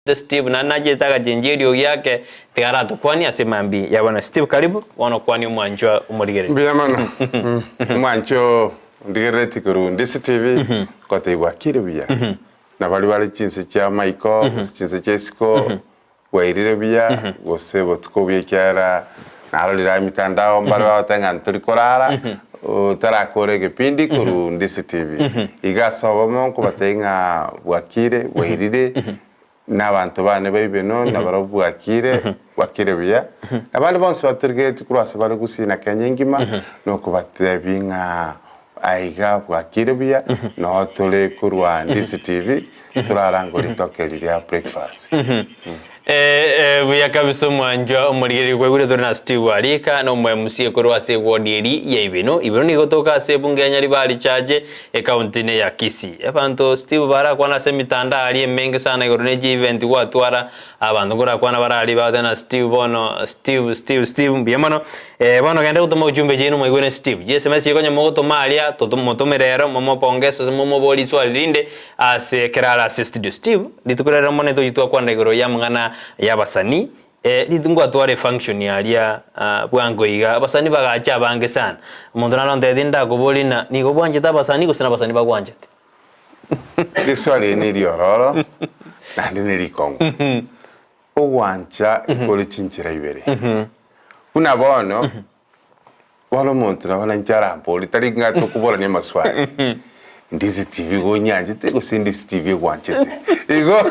Steve na naje taka jenjerio yake tegara tukwani asemambi ya bwana Steve karibu wana kwani mwanjwa umurigere biyamano mwancho ndigere kuru ndisi TV kote wakire biya na bali chinse cha Michael chinse cha Esco wairire biya gose botuko byekyara narolira mitandao mbaro batanga nturikorara utarakore gipindi kuru ndisi TV igasobomo kubatenga wakire wairire n'abantu bane bayibeno nabarabwakire wakire biya abandi bonse baturigete kurasa bari gusina kanyengima no kubatebinga aiga bwakire biya no tole kurwa ndisi TV turarangora itokerire ya breakfast buya kabisa mwanjwa umurigeri kwegure na Steve Arika no mwemusie kurwa se wodieri ya ibeno ni gotoka se bungenya ribali chaje accountine ya Kisii abantu Steve bara kwana se mitanda ali menge sana igoroneje event watwara abantu gora kwana barali na Steve bono Steve mbiyamano bono gende gutuma ujumbe jenu mwigwene Steve je SMS yikonya mogoto malia totomerero momo pongeso momo boli swalinde ase kerala studio Steve litukurera moneto yitwa kwanda igoro ya mngana yabasani lidungwa tware function yalia bwango iga abasani bagacha bange sana umuntu nanonde dinda kubolina nigo bwanje tabasani gusina basani bagwanje liswali ni liororo nandi ni likongo ogwancha ikole chinchira ibere kuna bono walo muntu nabana ncharampo litari ngato kubola ni maswali ndisi TV go nyanje tego sindisi TV gwanchete igo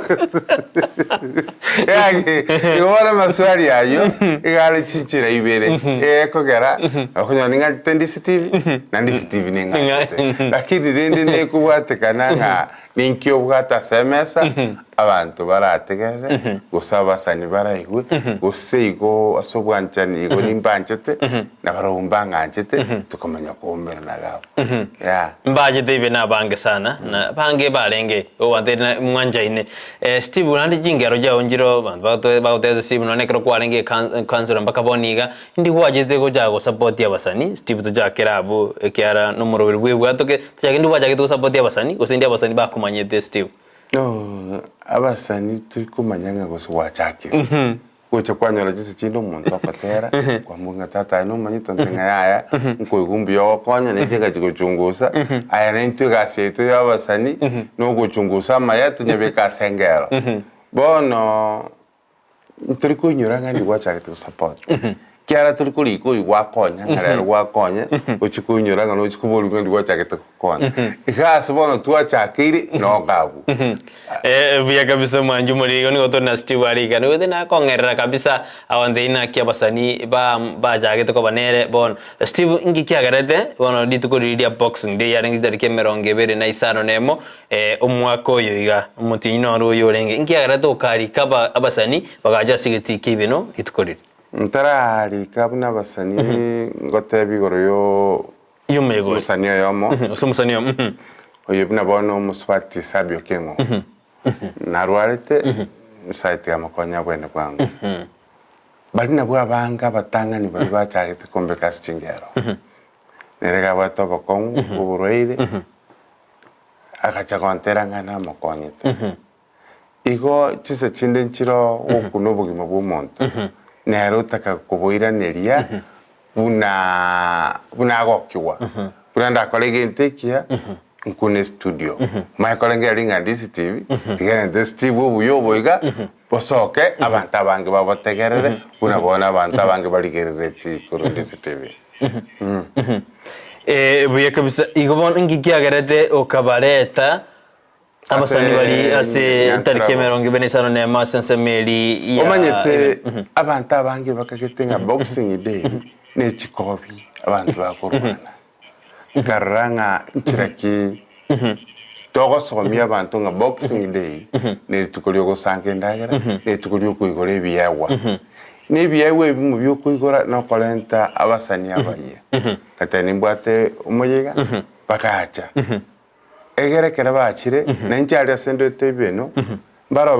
wala maswali yayo igale chinchira ibere kogera akunya ninga ndisi TV na ndisi TV ninga lakini rindi ne kubwatekana nga ninkyo bwata semesa abantu barategere gusaba sani barayigwe guseigo asobwanchani igo nimbanchete na barumbangachete tukamanya komera nagabo ya mbajete ibe nabange sana na bange barenge owate mwanja ine Steve nandi jingero ja onjiro bantu bagoteza Steve none kro kwarenge kansura mpaka boniga ndi wajete ko jago support ya basani Steve tujakera abo ekyara numero bwebwe atoke tujagindi wajage to support ya basani gosindi abasani bakumanyete Steve no abasani tukumanyanga gose wachakira kucha kwanyora jisi chindo muntu akatera kwa munga tata no manyito ntenga yaya nko igumbi yo kwanya nejega chikuchungusa aya nentu gasetu yabasani no kuchungusa maya tunyebeka sengero bono turikunyura ngandi wachakira support kiara turikuri ko igwakonya ngarero gwakonya uchikunyura ngano uchikubolu ngandi wachakira konya igase bono tuachakiri no gabu buya kabisa mwanju muri ni goto na Steve Arika no na kongerera kabisa awande ina kia basani ba jagete ko banere bon Steve ingi kia garete bono ditukuriria boxing de yarengi darike meronge bere na isano nemo umwako yoiga umutinyo ro yorenge ingi garete okari kaba abasani bagaja sigiti kibino ditukuriri ntarari kabuna basani ngote bigoro yo yumego musani yomo usumusani yomo oyo bina bono muswati sabio kengo narwarete site ya makonya bwene kwangu bali na bwa banga batanga ni bali bachagete kombe kastingero nerega bato bakongu ubureire akacha kontera ngana makonyete igo chise chinde nchiro okuno bugimo bw'umuntu nero taka kuboira neria buna gokiwa buna ndakolege ntekia nkune studio Michael ngelinga ndisi TV tigene ndisi TV ubuyo boiga bosoke abantu abange babotegerere buna bona abantu abange baligerere ti kuri ndisi TV buya kabisa igobon ingikia garete okabareta abasani bali ase tarike meronge benisano ne masense meli ya omanyete abantu abange bakagetenga boxing day ne chikobi abantu bakorwana garanga ntiraki togo somia abantu nga boxing day ne tukolyo go sanke ndagera ne tukolyo ko igore biyawa ne biyawe mu byo ko igora no kolenta abasani abaye katani mbwate umuyiga bakacha egere kera bachire nanjali asendo tebeno baro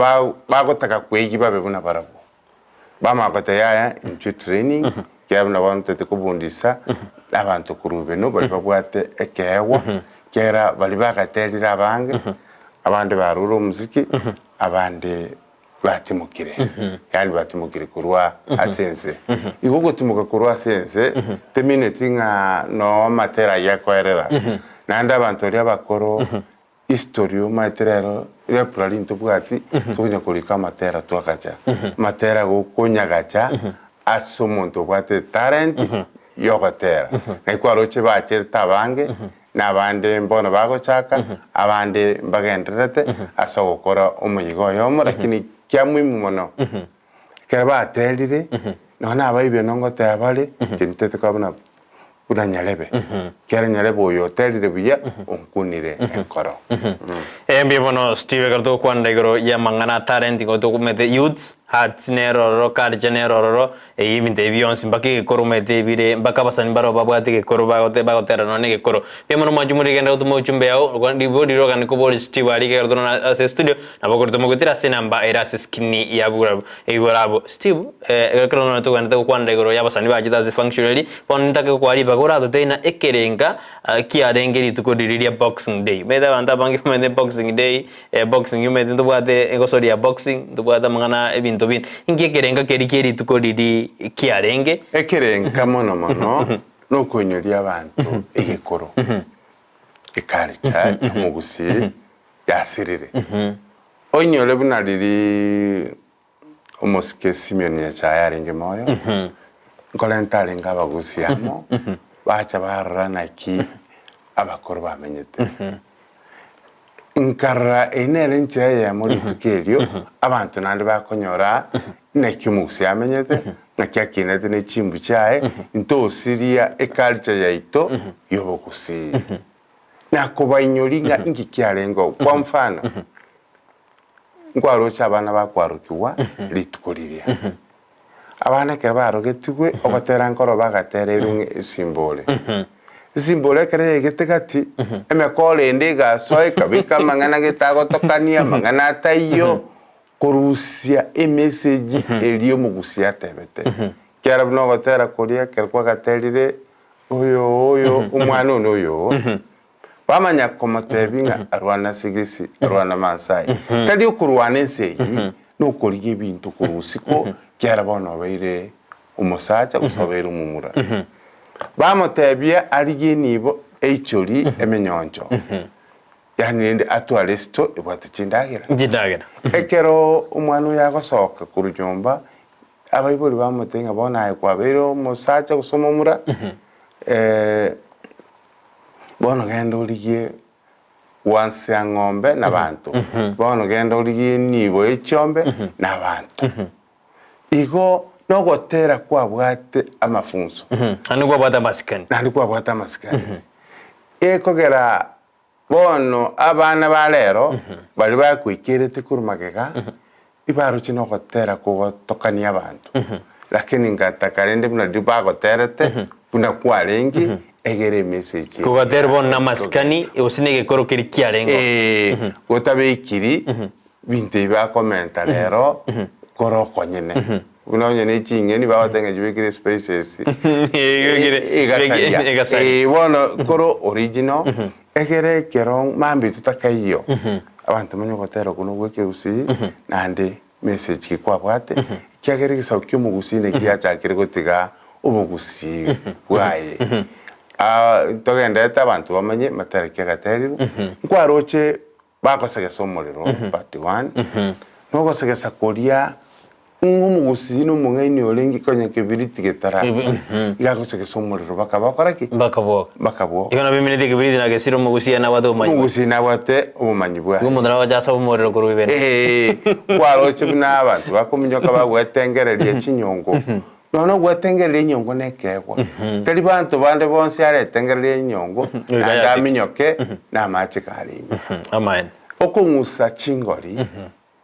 bagotaka kwegi babe buna barabo bamabata yaya into training kyabuna bantu tekubundisa abantu kurube no bali babwate ekewa kera bali bagaterira abange abandi baruro umuziki abandi batimukire yani batimukire kurwa asense igo gutimuka kurwa asense teminute nga no matera yakwerera nanda abantu ria bakoro historia materero ria pralin tubwati tunya kulika matera twakacha matera gukunyagacha asumuntu bwate talent yogotera naikwaroche bacherta bange nabande mbono bagochaka abande mbagenderete asogokora umuyigo yomo lakini kya muhimu mono keraba atelire nona abaibyo nongote abale chintete kabona kuna nyalebe kera nyalebe oyo telire buya onkunire enkoro embi bono Steve gardo kwanda igoro ya mangana talent go dokumete youths hat neroro culture neroro eyiminde biyonsi mbaki koromete bire mbaka basani baro babwate ke koro bagotera none ke koro pemono majumuri genda utumo uchumbe yao kwandi body roga ni kubori Steve ali gardo na studio na bogoro tumo gutira senamba era skinny ya bura egorabo Steve gardo na to kwanda igoro ya basani bajita ze functionally ponta ke kwari bagora tena ekerenga kiarengeri tukodiriria boxing day meda banda bangi mede boxing day boxing yumede ndubwate engosori ya boxing ndubwata mangana ebintu bin inge kerenga keri tukodiri kiarenge ekerenga mono no konyoria abantu egekoro ekalcha mugusi yasirire onyole bunariri omosike Simeon ya chayarenge moyo nkolentale ngabagusiamo bacha barana ki abakoro bamenyete nkara enere nchira ya muri tukelio abantu nandi bakonyora nekimusi amenyete nakyakinete ne chimbu chae nto siria culture yaito yobokusi nakobanyoringa ingikyarengo kwa mfano ngwarocha abana bakwarukiwa litukoliriya abana kera barogetugwe ogotera nkoro bagatererunge simbole simbole kere getegati emekole ndiga soy kabika mangana getagotokania mangana tayo korusia message elio mugusia tebete kera bno gotera koria kera kwa gaterire oyo umwana oyo bamanya komotebinga arwana sigisi arwana mansai tadi okurwana enseyi no koriye bintu kurusiko kera bono beire umusacha gusobera umumura bamotebia ariye nibo eichori emenyonjo yani ndi atualesto ebwaticindagira ekero umwana yagosoka kurujomba abayiboli bamotenga bona kwa beiro umusacha gusoma umura bono genda uriye wansi ya ng'ombe n'abantu bono genda uriye nibo echombe n'abantu igo no gotera kwa bwate amafunzo ani kwa bwata masikani nandi kwa bwata masikani ekogera bono abana balero bali bakwikirete kurumagega ibaro kino gotera ko tokania abantu lakini ngatakarende buna dibagoterete buna kwarengi egere message ko gaterbo na maskani usinege koro kiri kiarengo gotabe ikiri binte ba commenta lero koro konyene unaonye ne chingeni ba watenga jibikire spaces bueno koro original egere kero mambi tutakayo abantu manyo gotero kuno gweke usi nande message kwa bwate kyagere gisauke mugusine kyachakire gotiga ubugusi bwaye togenda abantu bamanye matariki gateriro nkwaroche bakosegesa umuriro part 1 nogosegesa koria ngumugusi no mungaini olengi konya kibiriti getara igakosegesa umuriro bakabakoraki bakaboka igana biminite kibiriti na gesiro mugusi na wado manyi mugusi na wate ubumanyi bwa ngumudra wajasa umuriro kurubene kwaroche bina abantu bakomunyoka bagwetengereria chinyongo nono gwetengere inyongo nekegwa tari bantu bande bonse are tengere inyongo anda minyoke na machi kali amen okungusa chingori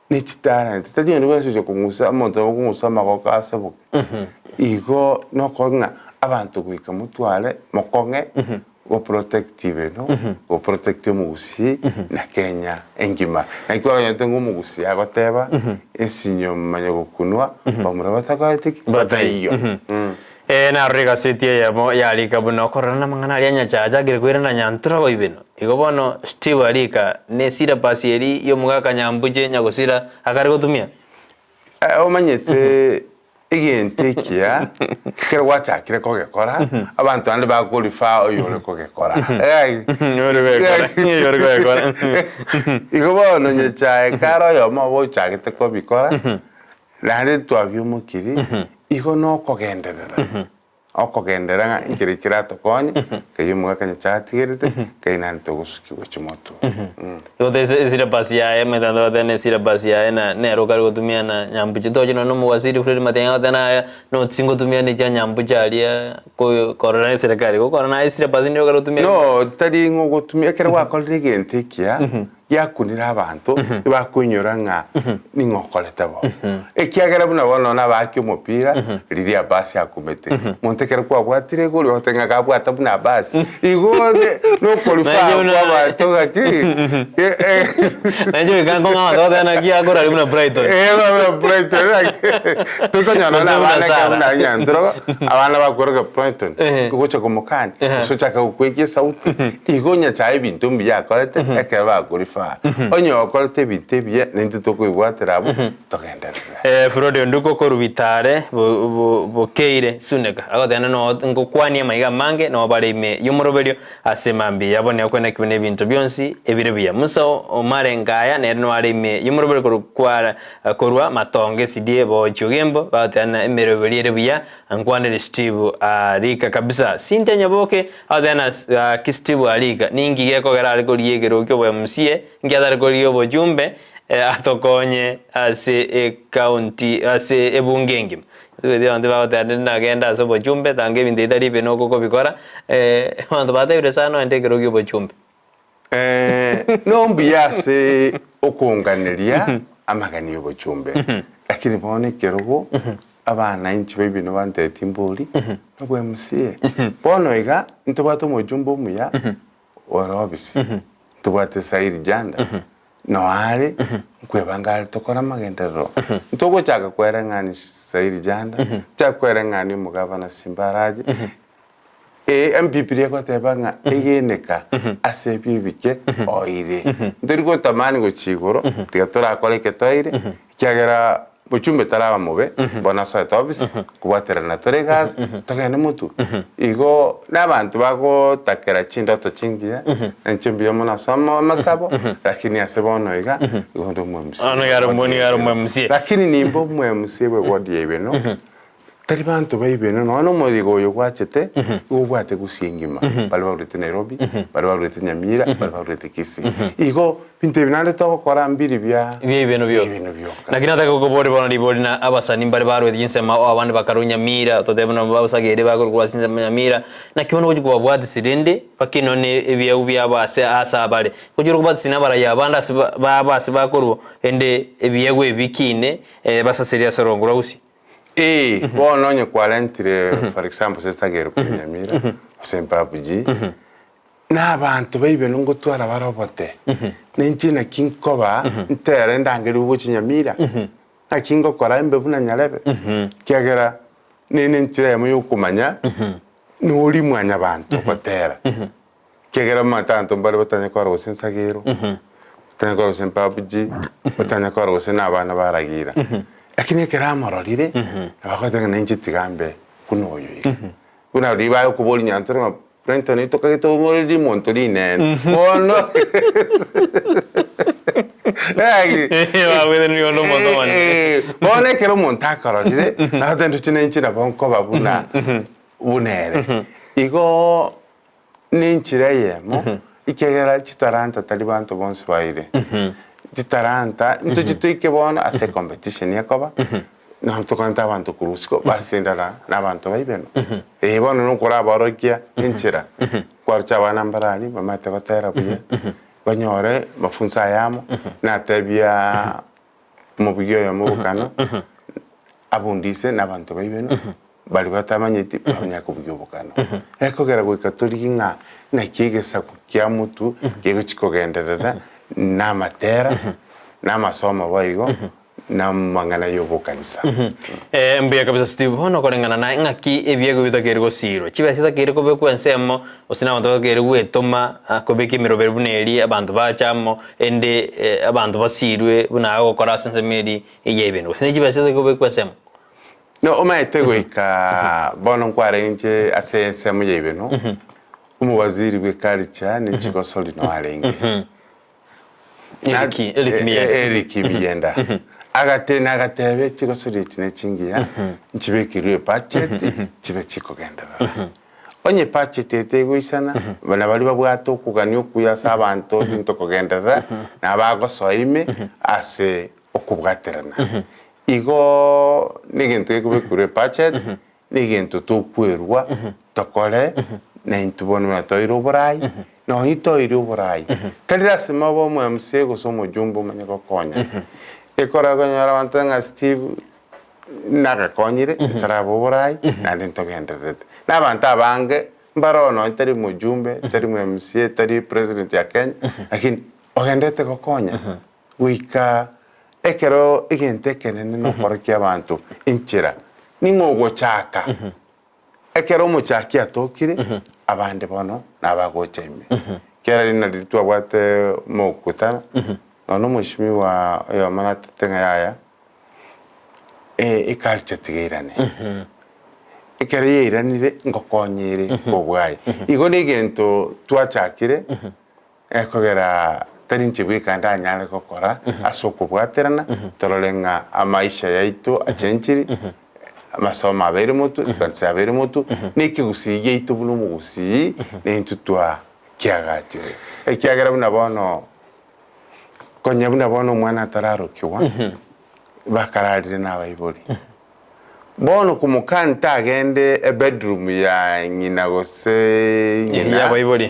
ni talent tadi ndo bese kungusa monto kungusa makoka asebo igo nokonga abantu kwika mutwale mokonge go protective no go protective mugusi na Kenya engima nakwa yantengo mugusi agoteba esinyo manyo kunwa bamura batakatiki batayo na rega setie ya lika buno korana mangana ya nyacha gire kwira na nyantra oibeno igo bono Steve alika ne sira pasieri yo mugaka nyambuje nyagosira akari gotumia omanyete egente kia kere wachakire kogekora abantu ande bakurifa oyore kogekora yore kogekora igo bono nyechae karo yo mo chagite ko bikora rande twabyumukiri igo no kogenderera okogenderera ingire kirato konye kayumuga kanya chatigirite kainan to gusukiwe chimoto yote sira basi ya metando tene sira basi ya na nero kari gutumia na nyambuchi toje no muwasiri Fred Matiang'i tena no tsingo tumia ni ja nyambuchi alia ko korona serikali ko korona sira basi nero kari gutumia no tari ngo gutumia kera wakorire gente kia yakunira abantu bakunyura nga ningokoleta bo ekiagera buna bono na bakyo mupira riria basi akumete montekera kwa bwatire goli hotenga ka bwata buna basi igode no qualify kwa batoga ki najo gango nga toda na kia gora buna Brighton Brighton tukonyana na bana kana nyandro abana bakoroga Brighton kugocha kumukani sochaka ukwege sauti igonya chai bintu mbiya kolete ekera bakuri onyo okolte bitebye nindi tokwibwatira abo togenderera Frode nduko korubitare bokeire suneka agothana no ngokwania maiga mange no barime yumuroberio asemambi yabone akwena kibene bintu byonsi ebirebya musao omarengaya nerino arime yumuroberio korukwara korwa matonge sidie bo chugembo bathana emeroberio erebya ankwanere Steve arika kabisa sintenya boke athana Steve arika ningi gekogera ariko liegero kyo bmca ngiathare koriyo bojumbe atokonye ase county ase ebungenge twede ande baotande nagenda so bojumbe tange binditari beno koko bikora ando batebire sana ende kero bojumbe no mbiyase okunganiria amagani bojumbe lakini bone kerogo abana inchi bibino bante timboli no bmca bono iga ntobatu mojumbo muya orobisi tubate Sairi Janda no ari kwebanga tokora magendero ntogo chaka kwera ngani Sairi Janda chakwera ngani mugavana Simbaraje MPP yako tebanga egeneka asebibike oire ndirigo tamani go chigoro tigatora koleke toire kyagera buchumbe taraba mube bona sa tobis kubatera na toregas togene mutu igo nabantu bako takera chindoto chingia enchimbiyo mona sama masabo lakini asebono iga igo ndo mwemsi ano yaro mwemsi lakini nimbo mwemsi we wodi yebeno tari bantu bayibeno no modigo yo gwachete ubwate gusingima bali barute Nairobi bali barute Nyamira bali barute Kisii igo binte binande to kora mbiri bya ibintu byo lakini nataka kukubori bona libori na abasani mbali baro yinse ma abandi bakarunya mira to debona babusagere bakorwa sinze Nyamira na kibono kujiko babwati sidende bakino ne ebya ubya base asabale kujiro kubati sinabara yabanda babase bakorwa ende ebiyegwe bikine basaseria sorongura usi bono nye kwalentire for example sesagero Nyamira Sempabuji n'abantu bayibe ngo twara barobote n'injina kinkoba ntere ndangere ubuci Nyamira akingo kora imbe buna Nyarebe kyagera nene ntire mu yukumanya n'uri mwanya abantu batera kyagera matanto mbali batanye kwa rosensagero batanye kwa Sempabuji batanye kwa rosena abana baragira lakini keramororire abakotanga n'inji tigambe kuno yoyi kuna riba kuboli nyantoro Brentoni itokagito ngori montoli nen bono wede ni ono moto man bone kero montakororire natantu chinenchira bonko babuna unere igo ninchire yemo ikegera chitaranta talibanto bonse baire chitaranta nto chituike bona ase competition yakoba no tokanta abantu kurusiko basendana nabantu baibeno bono no kora barokia inchira kwarcha bana mbarani bamate batera buye banyore mafunza yamo na tabia mubigyo ya mubukano abundise nabantu baibeno bali batamanyiti banya kubigyo bukano ekogera gwikaturi nga na kigesa kya mutu kego chikogenderera na matera na masomo baigo na mangana yobo kanisa mbuya kabisa Steve hono korengana na ngaki ebiego bitakere gosiro chiba sitakere kobe kwensemo osina abantu bakere gwetoma kobeki mirobere buneri abantu bachamo ende abantu basirwe buna gukora sensemeri eyebeno osina chiba sitakere kobe kwensemo no omaete goika bono nkwarenje asensemo yebeno umubaziri gwe culture ni chikosoli no alenge Eriki Miyenda agatebe chigosoli chine chingia nchibekirwe budget chibe chikogendera onye budget etegwisana bana bali babwato kuganya okuyasa abantu bintu kogendera nabagosoime ase okubwaterana igo nigintu ekubekirwe budget nigintu tukwerwa tokore na intubonwa toiro borai no itoiro borai kalira sima bo mu MC gosomo jumbo manyako konya ekora gonyara wantanga Steve naga konyire tarabo borai na ndento genderete n'abantu abange mbarono itari mu jumbe itari mu MC itari president ya Kenya lakini ogendete kokonya wika ekero igentekene no korki abantu inchira ningogo chaka ekero mu chaki atokire abande bono nabagocheme kera lina litwa bwate mokutana no mushimi wa yo mana tetenga yaya ikalcha tigirane ekero yiranire ngokonyire kobwaye igo nigento twachakire ekogera tarinche bwikanda anyale kokora asokubwaterana torolenga amaisha yaitu achenchiri amasoma abere mutu kanisa abere mutu nikigusiye itubulu mugusi n'intutwa kiagachire ekiagera buna bono konya buna bono mwana tararukiwa bakararire n'abayibori bono kumukanta agende a bedroom ya nyina gose nyina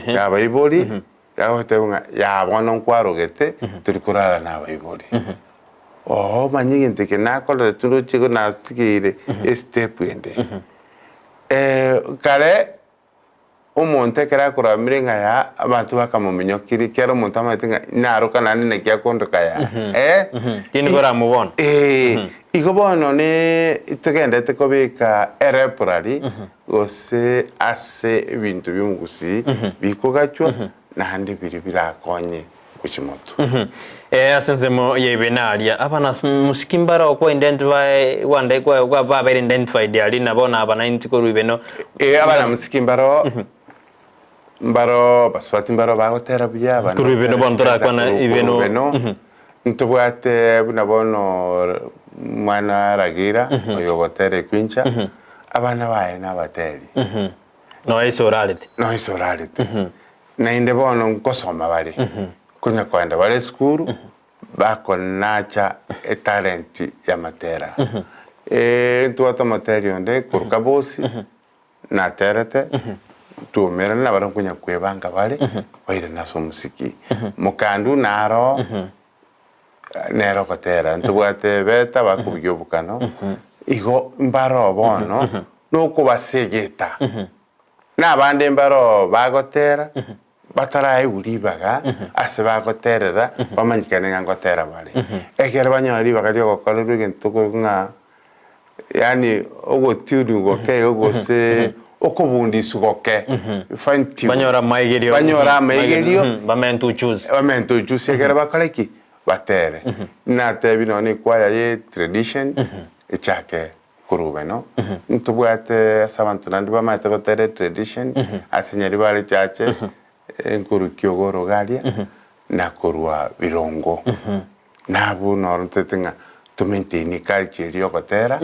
y'abayibori yahoteunga ya bono nkwarogete turi kurara n'abayibori manyiginte ke nakola tundo chigo nasikire step ende kare umuntu kera kora mirenga ya abantu bakamumenyokiri kera umuntu amatinga naruka nani ne kyakondoka ya tini gora mubona igo bono ne itugende tekobika ereporari gose ase ibintu byumugusi bikogachwa nahandi biri birakonye kuchimoto asensemo yebenaria abana musikimbara okwa identify wande kwa baba identified ali nabona abana intikoru ibeno abana musikimbaro mbaro baswati mbaro bagotera bya abana kuru ibeno bontora kwana ibeno ntubwate bunabono mwana ragira oyogotere kwincha abana baye nabateri no isorality na inde bono nkosoma bali kunya kwenda bale skuru bako nacha talent ya matera ntuwata materio nde kuruka bosi na terete tu mera na baran kunya kwebanga bale waire naso musiki mukandu naro nero kotera ntuwate beta bakubyobukano igo mbaro bono nuko basegeta na bande mbaro bagotera batarai uribaga ase bagoterera bamanyikane ngangotera bale ekere banyari bagalyo gokorerwe gintuko nga yani ogotiudu goke ogose okobundisu goke fanti banyora maigerio bamentu choose ekere bakoleki batere na tebi no ni kwaya ye tradition echake kurube no ntubwate sabantu nandi bamate batere tradition asinyari bale chache enkuru kyogoro galia na korwa birongo nabu nortetenga tumentini culture yokotera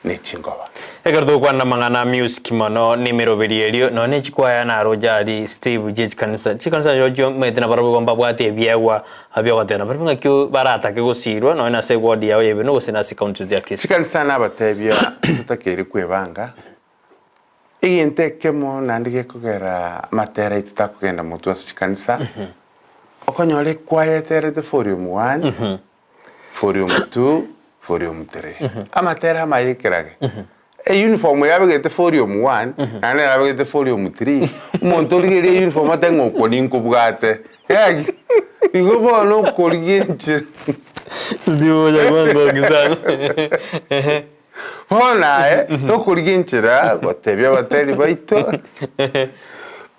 ne chingoba egardo kwanda mangana music mono nimero berierio no ne chikwaya na rojali Steve Jeje kanisa jojo metina barabu gomba bwate byewa abyo gotera barunga kyo barata ke gosirwa no na se word yawe yebe no gosina se country ya kisi kanisa na batebya tutakeri kwebanga igenteke nandike kugera matera itakugenda mutu asikanisa okonyole kwayeterete forium 1 forium 2 forium 3 amatera mayikirage uniform yabegete forium 1 nane yabegete forium 3 umuntu ligere uniform atengo koninko bwate igo bono korigenche Steve ya kwanza kisana bona no korigenchera gotebya bateri baito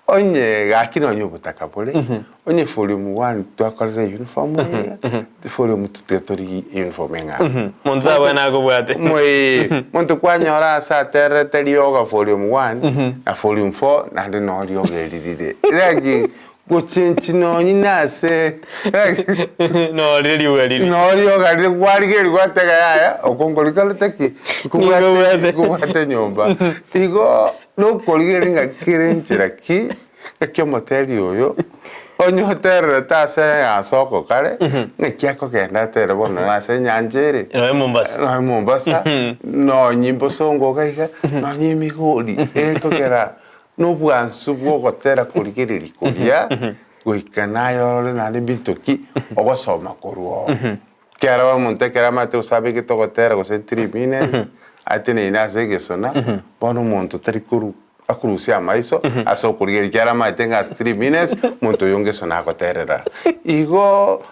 onye gakino nyubutaka bole onye volume 1 twakorera uniform volume 2 tori uniform nga muntu abana ko bwate muntu kwanyora sa terre yoga volume 1 na volume 4 na ndi no yoga elirire lagi gochenchino nyinase no riri wali no yoga ri kwali ke gwatega yaya okongolika teki kubwate nyumba igo no koligeri nga kirenchira ki ekyo moteri oyo onyo terre tase asoko kare ngiako kenda terre bono nase nyanjere no Mombasa no nyimbo songo kaiga no nyimigoli ekogera no bwansu bwo gotera kuligeri kulia goikanayo na bitoki ogosoma koruo kera wa montekera mate usabe que togotera go sentribine atene inase gesona bono monto terikuru akurusia maiso aso kuligeri kera mate nga stribines monto yonge sona goterera igo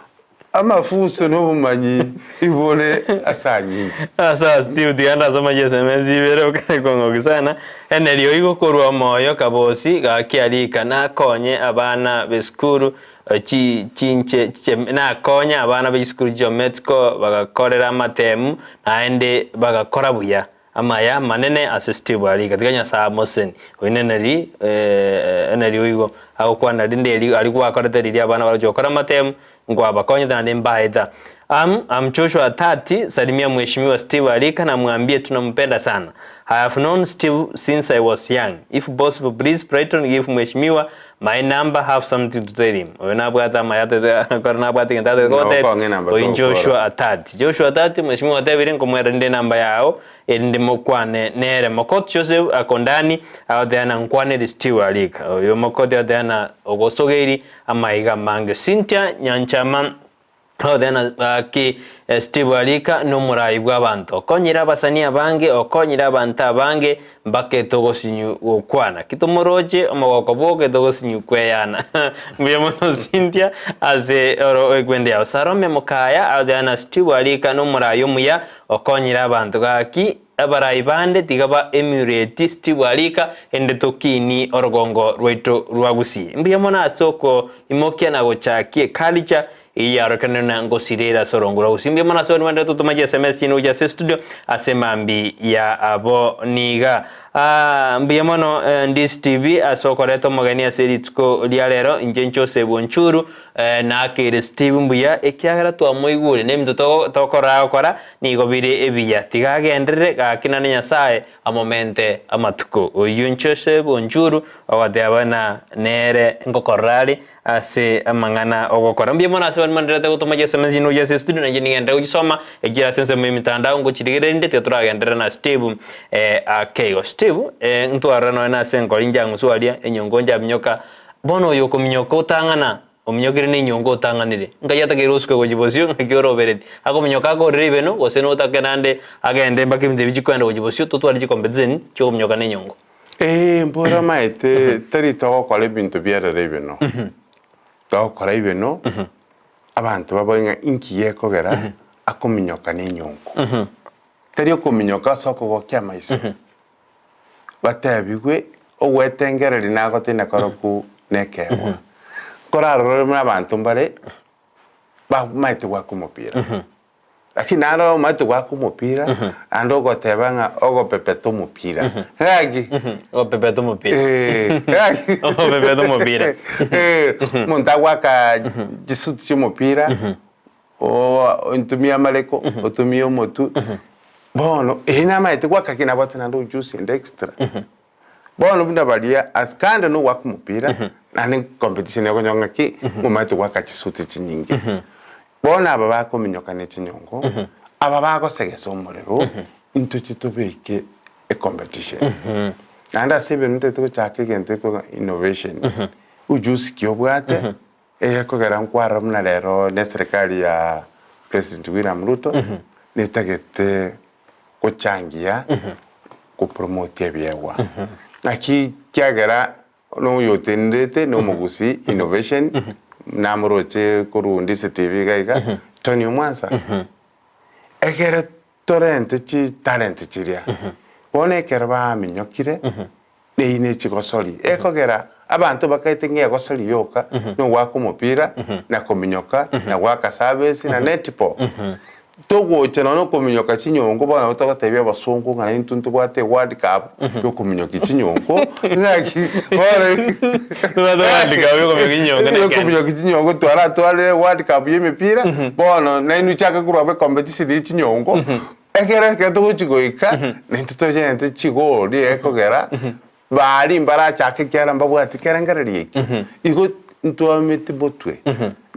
amafuso no bumanyi ibole asanyi asa Steve dianda soma SMS ibero kare kongo sana enelio igo korwa moyo kabosi gakialika na konye abana beskuru chinche na konya abana b'isukuru geometrical bagakorera amatemu naende bagakora buya amaya manene assistive ali katika saa mosen wineneri eneri uigo au kwa na dinde ali kwa korete lili abana barajokora amatemu ngwa bakonya na mbaida am Joshua 30 salimia mheshimiwa Steve Alika na mwambie tunampenda sana. I have known Steve since I was young. If possible, please Brighton give mheshimiwa my number, have something to tell him. Wena bwata mayate korna bwata ngata kote Joshua 30. Joshua 30 mheshimiwa David ngomwera ndende namba yao elinde mokwane nere mokot Joseph akondani aodana nkwane Steve Alika. Yo mokot aodana ogosogeri amaiga mange Cynthia Nyanchama odena ki Steve Alika no murayi bw'abantu okonyira basania bange okonyira abantu abange mbake togosinyu okwana kitomoroje omogoko boke togosinyu kweyana mbiyamono Cynthia aze oro egwende ya Sarome mukaya odena Steve Alika no murayi muya okonyira abantu gaki abarayi bande tigaba emulate Steve Alika ende tokini orogongo rweto rwagusi mbiyamona asoko imokia na gochakie culture iya rokanena ngosirera sorongura usimbye mona soni wanda tutumaje SMS ino ya studio asemambi ya abo niga mbiye mono ndis TV asokoreto mogania seritko lialero injencho sebonchuru na kire Steve mbuya ekyagara twa moigure nemdo tokora nigo bire ebiya tigagendere gakinane nyasaye amomente amatuko oyuncho sebonchuru awadabana nere ngokorali ase amangana ogokora mbiye mona soni mandrete gutumaje SMS ino ya studio na ngenda ujisoma egira sense mu mitandao ngochirigere ndete turagendera na Steve akego Steve ntwarano na senko linjangu swalia enyongonja binyoka bono yoko minyoko utangana ominyogire ni nyongo utanganire ngayata geroswe gojibosio ngakyoroberet ako minyoka ko ribeno goseno utakenande agende mbaki mde bijikwenda gojibosio tutwali jikombezeni cyo minyoka ni nyongo mbora maite tari to ko le bintu biara ribeno to ko ribeno abantu baboinga inkiye kogera ako minyoka ni nyongo tari ko minyoka soko gokya maiso batabigwe ogwetengereri nago tina koroku nekewa koraro mna bantu mbare ba maite wa kumupira lakini naro maite wa kumupira ando gotebanga ogo pepeto mupira hagi o pepeto mupira hagi o pepeto mupira montawa ka jisuti mupira o ntumia maleko otumio motu bono ina maite kwa kakina batana ndo juice and extra bono bunda balia askanda no wakumupira nani competition yako nyonga ki mumaite kwa kachisuti chinyingi bono aba bako minyoka ne chinyongo aba bako segeso umurero into chitobeke e competition nanda sebe nte to chake gente ko innovation ujusi kyobwate yako garan kwara mna lero ne serikali ya President William Ruto ne tagete kuchangia kupromote byewa aki kyagara no yotendete no mugusi innovation namuroche kurundi TV gaiga Tony Mwansa egere torrent chi talent chiria bone kerba minyokire neine chigosori ekogera abantu bakaite ngiye gosori yoka no wako mupira na kominyoka na waka service na netball togoche no kominyoka chinyongo bana utagotebya basungu ngana intuntu bwate World Cup yo kominyoka chinyongo ngaki ore World Cup yo kominyoka chinyongo twale World Cup y'imipira bono na inu chaka kurwa competition chinyongo egere ke togochigoika nintuto gente chigori ekogera bari mbara chake kyara mbabwati kerengareri igo ntuamete botwe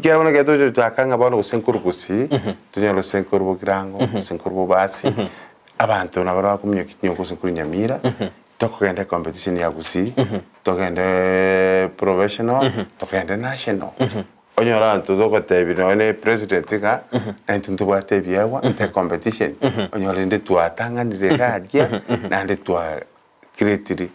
kyara bana gato twakanga bano senkuru kusi tunyalo senkuru bogirango senkuru basi abantu nabara kumyo kinyoko senkuru nyamira tokogenda competition ya kusi tokende professional tokende national onyora ntudoko tebino ne president ga ntuntu bwatebyewa nte competition onyora ndi twatanganire gadia na ndi twa create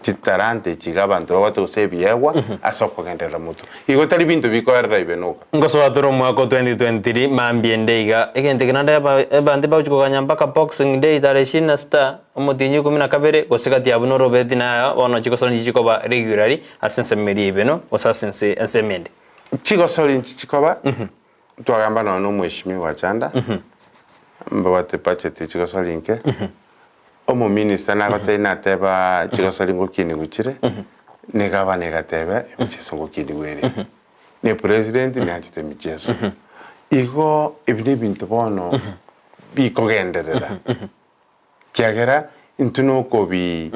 chitarante chigabantu bato sebyewa asoko gendera mutu igo tari bintu bikorera ibenuka ngoso atoro mwako 2023 mambiende iga egente kinanda bande bauchiko kanyamba boxing day tare shina star omutinyu 12 gosikati abuno robeti na ono chiko sonji chiko ba regularly asense meri ibeno osasense ensemende chiko soli chikoba twagamba no mweshimiwa Chanda mbawate pacheti chiko soli nke omo minister na gotena teba chiko soli ngokini guchire ne gavana gatebe mcheso ngokini were ne president ne achite mcheso igo ibine bintu bono bikogenderera kyagera intuno kobi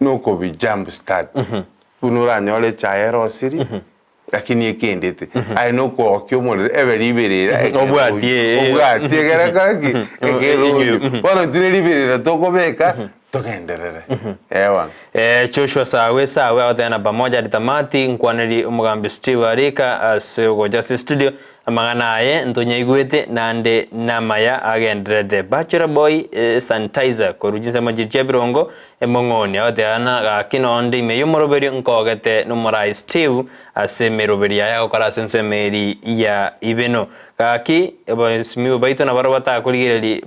no kobi jump start unura nyole chaero siri lakini ekendete ai no ko okyomore eberiberera obwatie gara kaki egero bono direliberera tokobeka togenderere ewa Joshua sawe watena pamoja ditamati nkwaneri umugambi Steve Arika asego Justice Studio amangana aye ntonya igwete nande namaya agenderede Bachelor Boy sanitizer korujinse majiche birongo emongoni watena gakinonde imeyo moroberi nkogete numurai Steve asemeroberi ya gukora sensemeri ya ibeno kaki simiwe baito na barabata kuligeri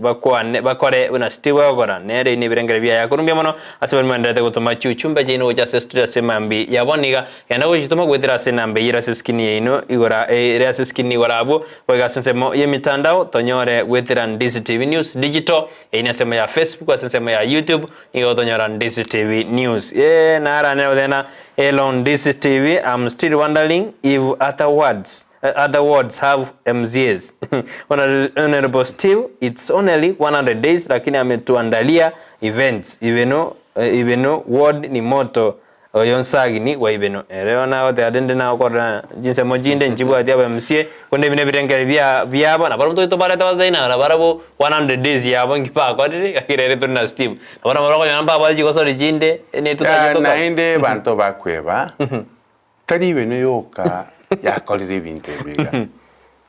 bakore una Steve agora nere ni birengere bya yakurumbya mono asebali mandate gutuma chuchumba jino Justice Studio semambi yaboniga yanda gutuma gwetera senambe yira siskini ino igora area siskini gorabo wega sensemo yemitandao tonyore gwetera DCTV News Digital inasema ya Facebook asensema ya YouTube igo tonyora DCTV News nara ne odena elon DCTV. I'm still wondering if other words have MZs. Honorable Steve, it's only 100 days lakini ametuandalia events even word ni moto oyonsagi ni wa ibeno rero nawo te adende nawo kora jinse mojinde njibu ati aba MCA konde bine birengere byaba na baruto to bare tawa zaina na barabo 100 days yabo ngipa ko dire akirere to na Steve abana barako namba bali jiko sori jinde ne tutaje to na inde banto bakweba tari ibeno yoka yakorire ibintu biga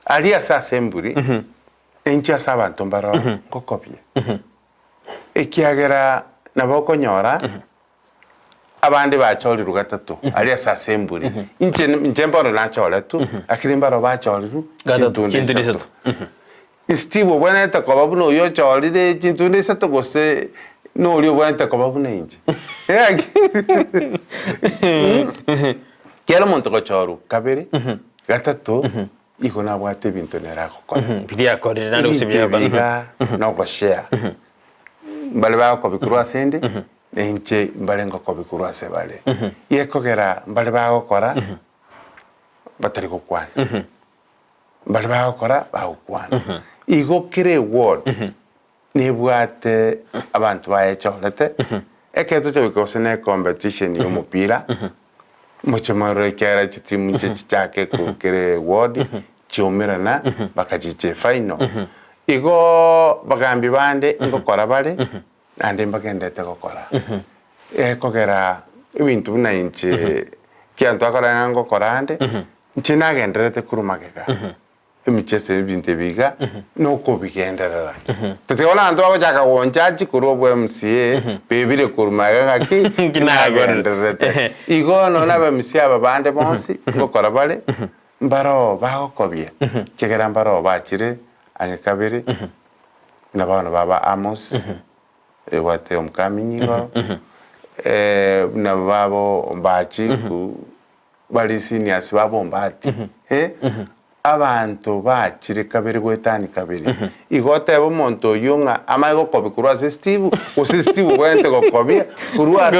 ali asasemburi encha sabantu mbaro kokopye ekiagera naboko nyora abandi bacholiru gatatu ali asasemburi inche mbaro nachole tu akiri mbaro bacholiru gatatu kintu disatu Steve bwana takobabu no yo cholire kintu disatu gose no uri bwana takobabu na inche Kielo monto kochoru kabiri gatatu iko na bwate bintu nerako ko bidia ko de nando sibya ba no ko share mbale ba ko bikurwa sende enche mbale ngo ko bikurwa se bale yeko gera mbale ba ko kora batari ko kwana mbale ba ko kora ba ko kwana igo kire word ne bwate abantu bayecholete eketo cyo bikosene competition yo mupira muchemaro kera chitimu chake kukere ward chomerana bakajiche final igo bagambi bande ngokora bale ande mbagende tekokora ekogera ibintu bina inche kyantu akora ngokora ande nchina gendrete kurumagega emichese binte biga no ko bigenderera tete ona ndo abaja wonjaji kuri obwe MCA bebire kurumaga ngaki kinagenderete igo no na MCA ababande bonsi ngokora bale mbaro bagokobye kegera mbaro bachire anye kabiri nabana baba Amos wate omkaminyigo na babo mbachi bali seniors babo mbati abantu bachire kabiri gwetani kabiri igote bo monto yunga amago kobikurwa Steve Steve wente gokobia kurwa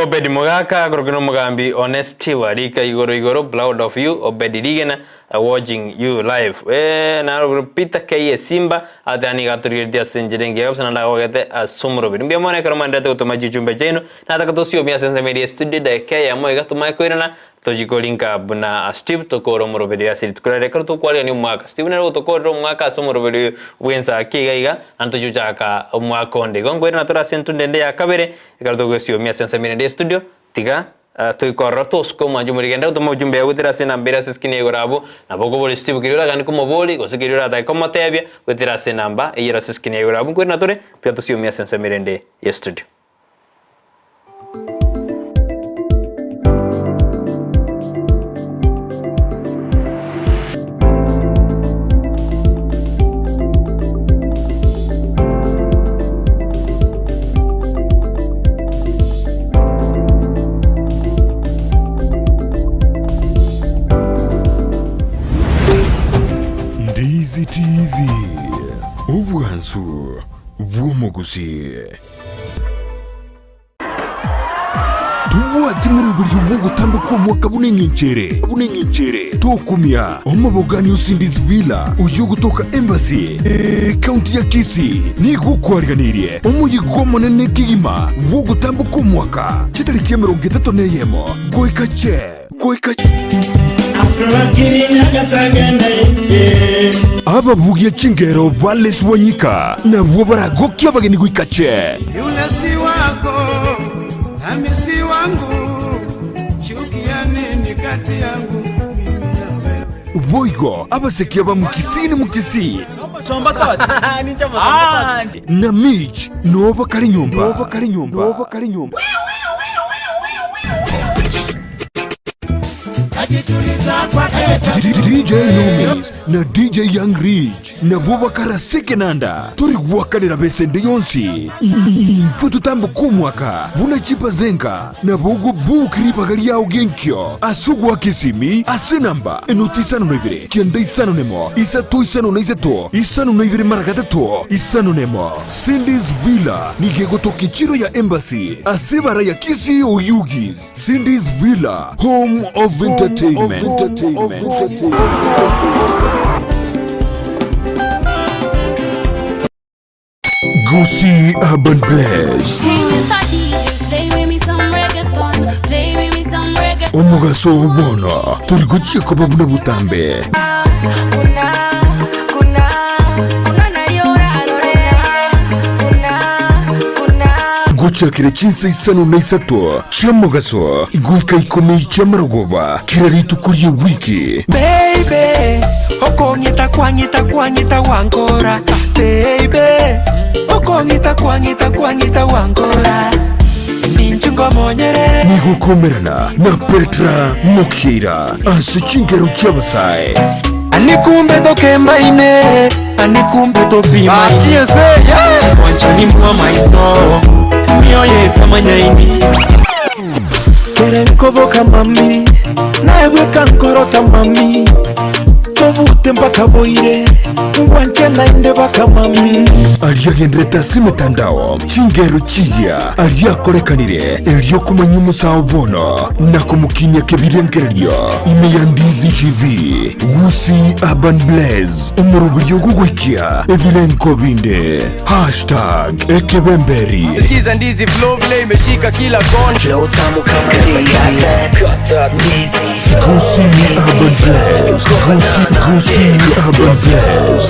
Obedi Mogaka gorokino mugambi honesty warika igoro proud of you Obedi Rigena watching you live na Peter K Simba adani gaturire senjirenge yapsana na ogete asumro bimbia mone karomanda te utomaji chumbe cheno na takatosio mia sense media studio da kaya mo igatumai koirana tojikolinka buna Steve tokoro morobedia sirit kurare karto kwali ni mwaka Steve na tokoro mwaka somorobedia wensa kigaiga antojuchaka mwaka onde gongwera natura sentundende ya kabere karto gosio mia sense media studio tiga toikora tosko majumurigenda utomo jumbe gutira sena mbera siskine gorabo naboko boli Steve kirira gani komo boli gosikirira dai komo tebia gutira sena namba ira siskine gorabo kwera nature tikatosio mia sense media ya studio. Ndizi TV Ubwansu Bwomogusi Tuwati muri buri gutandukwa mwaka bunenyinchere Tokumia omabogani usindizi villa uyu gutoka embassy county ya Kisii ni gukwariganirie omuyigoma nene kigima wo gutambuka mwaka kitariki ya 30 neyemo goikache ababugia chingero Wallace Wanyika na baragokia bageni guikache yule si wako nami si wangu chukia nini kati yangu mimi na wewe Boigo abasekia ba mukisi na Mitch Nova Kalinyumba DJ Nomis na DJ Young Rich na Vuba Karasike Nanda turi guakanira besende yonsi infutu tambo kumwaka vuna chipa zenga na vugu bukri pagali yao genkyo asugu wa kisimi asenamba enotisano noibire kienda isano nemo isato isano na isato isano noibire maragatato isano nemo Cindy's Villa nigego kichiro ya embassy asibara ya Kisii Oyugis Cindy's Villa home of entertainment. Goosey Urban Blaze Omugaso ubona turi gucika babuna butambe gucakire chinsa isano na isato chamugaso iguika ikomeye chamaragoba kiraritu kuri wiki baby okongita kwangita wangora baby okongita kwangita wangora ninchungo monyerere nigukomerana na Petra Mukira asicingero cy'abasai anikumbe tokembaine anikumbe topima akiese wanchani mwa maiso mioye tamanyaini kerenkoboka mami nawe kankorota mami tobute mpaka boire ngwanche nainde baka mami aliyagendreta simetandao chingero chiya aliyakorekanire elyo kumanya umusawo bono na kumukinya kebirenkereryo imeyandizi TV Goosey Urban Blaze umurubyo gugwikia ebilenko binde #ekebemberi sikiza ndizi flow play imeshika kila kona flow tamu kama Goosey Urban Blaze Goosey Urban Blaze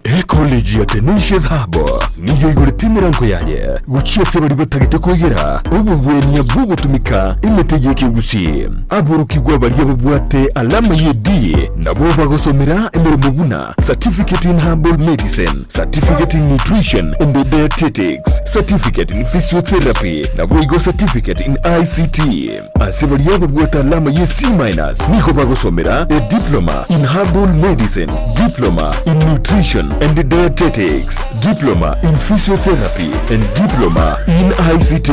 Ecology College ya Tenacious Hub niyo igurite imirango yaye guciye se bari batagite kwegera ubu bweni bwo gutumika imetegeke gusi aburukirwa bari babwate alama yedi nabo bagosomera imirimo buna certificate in herbal medicine, certificate in nutrition and dietetics, certificate in physiotherapy nabo igo certificate in ICT ase bari babwate alama ye C- niko bagosomera a diploma in herbal medicine, diploma in nutrition and dietetics, diploma in physiotherapy and diploma in ICT.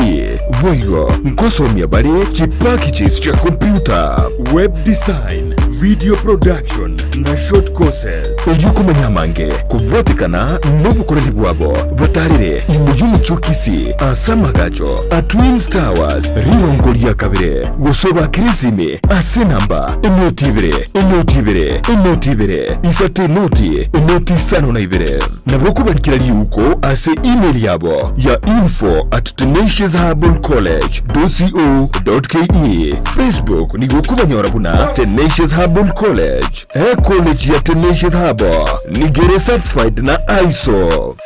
Waigo nkosomya bale chipakichis cha computer, web design, video production na short courses. Oyukumanya mange kubwatikana n'obukoroni bwabo batarire imuyumu chukisi asamagacho a Twins Towers rirongo lya kabire gusoba kirisime ase namba enotibere isate enoti sano na ibere nabwo kubarikira liuko ase email yabo ya info@tenacioushablecollege.co.ke. Facebook ni gukubanyora buna Tenacious Herbal College. College ya Tenacious Herbal ni gere certified na ISO.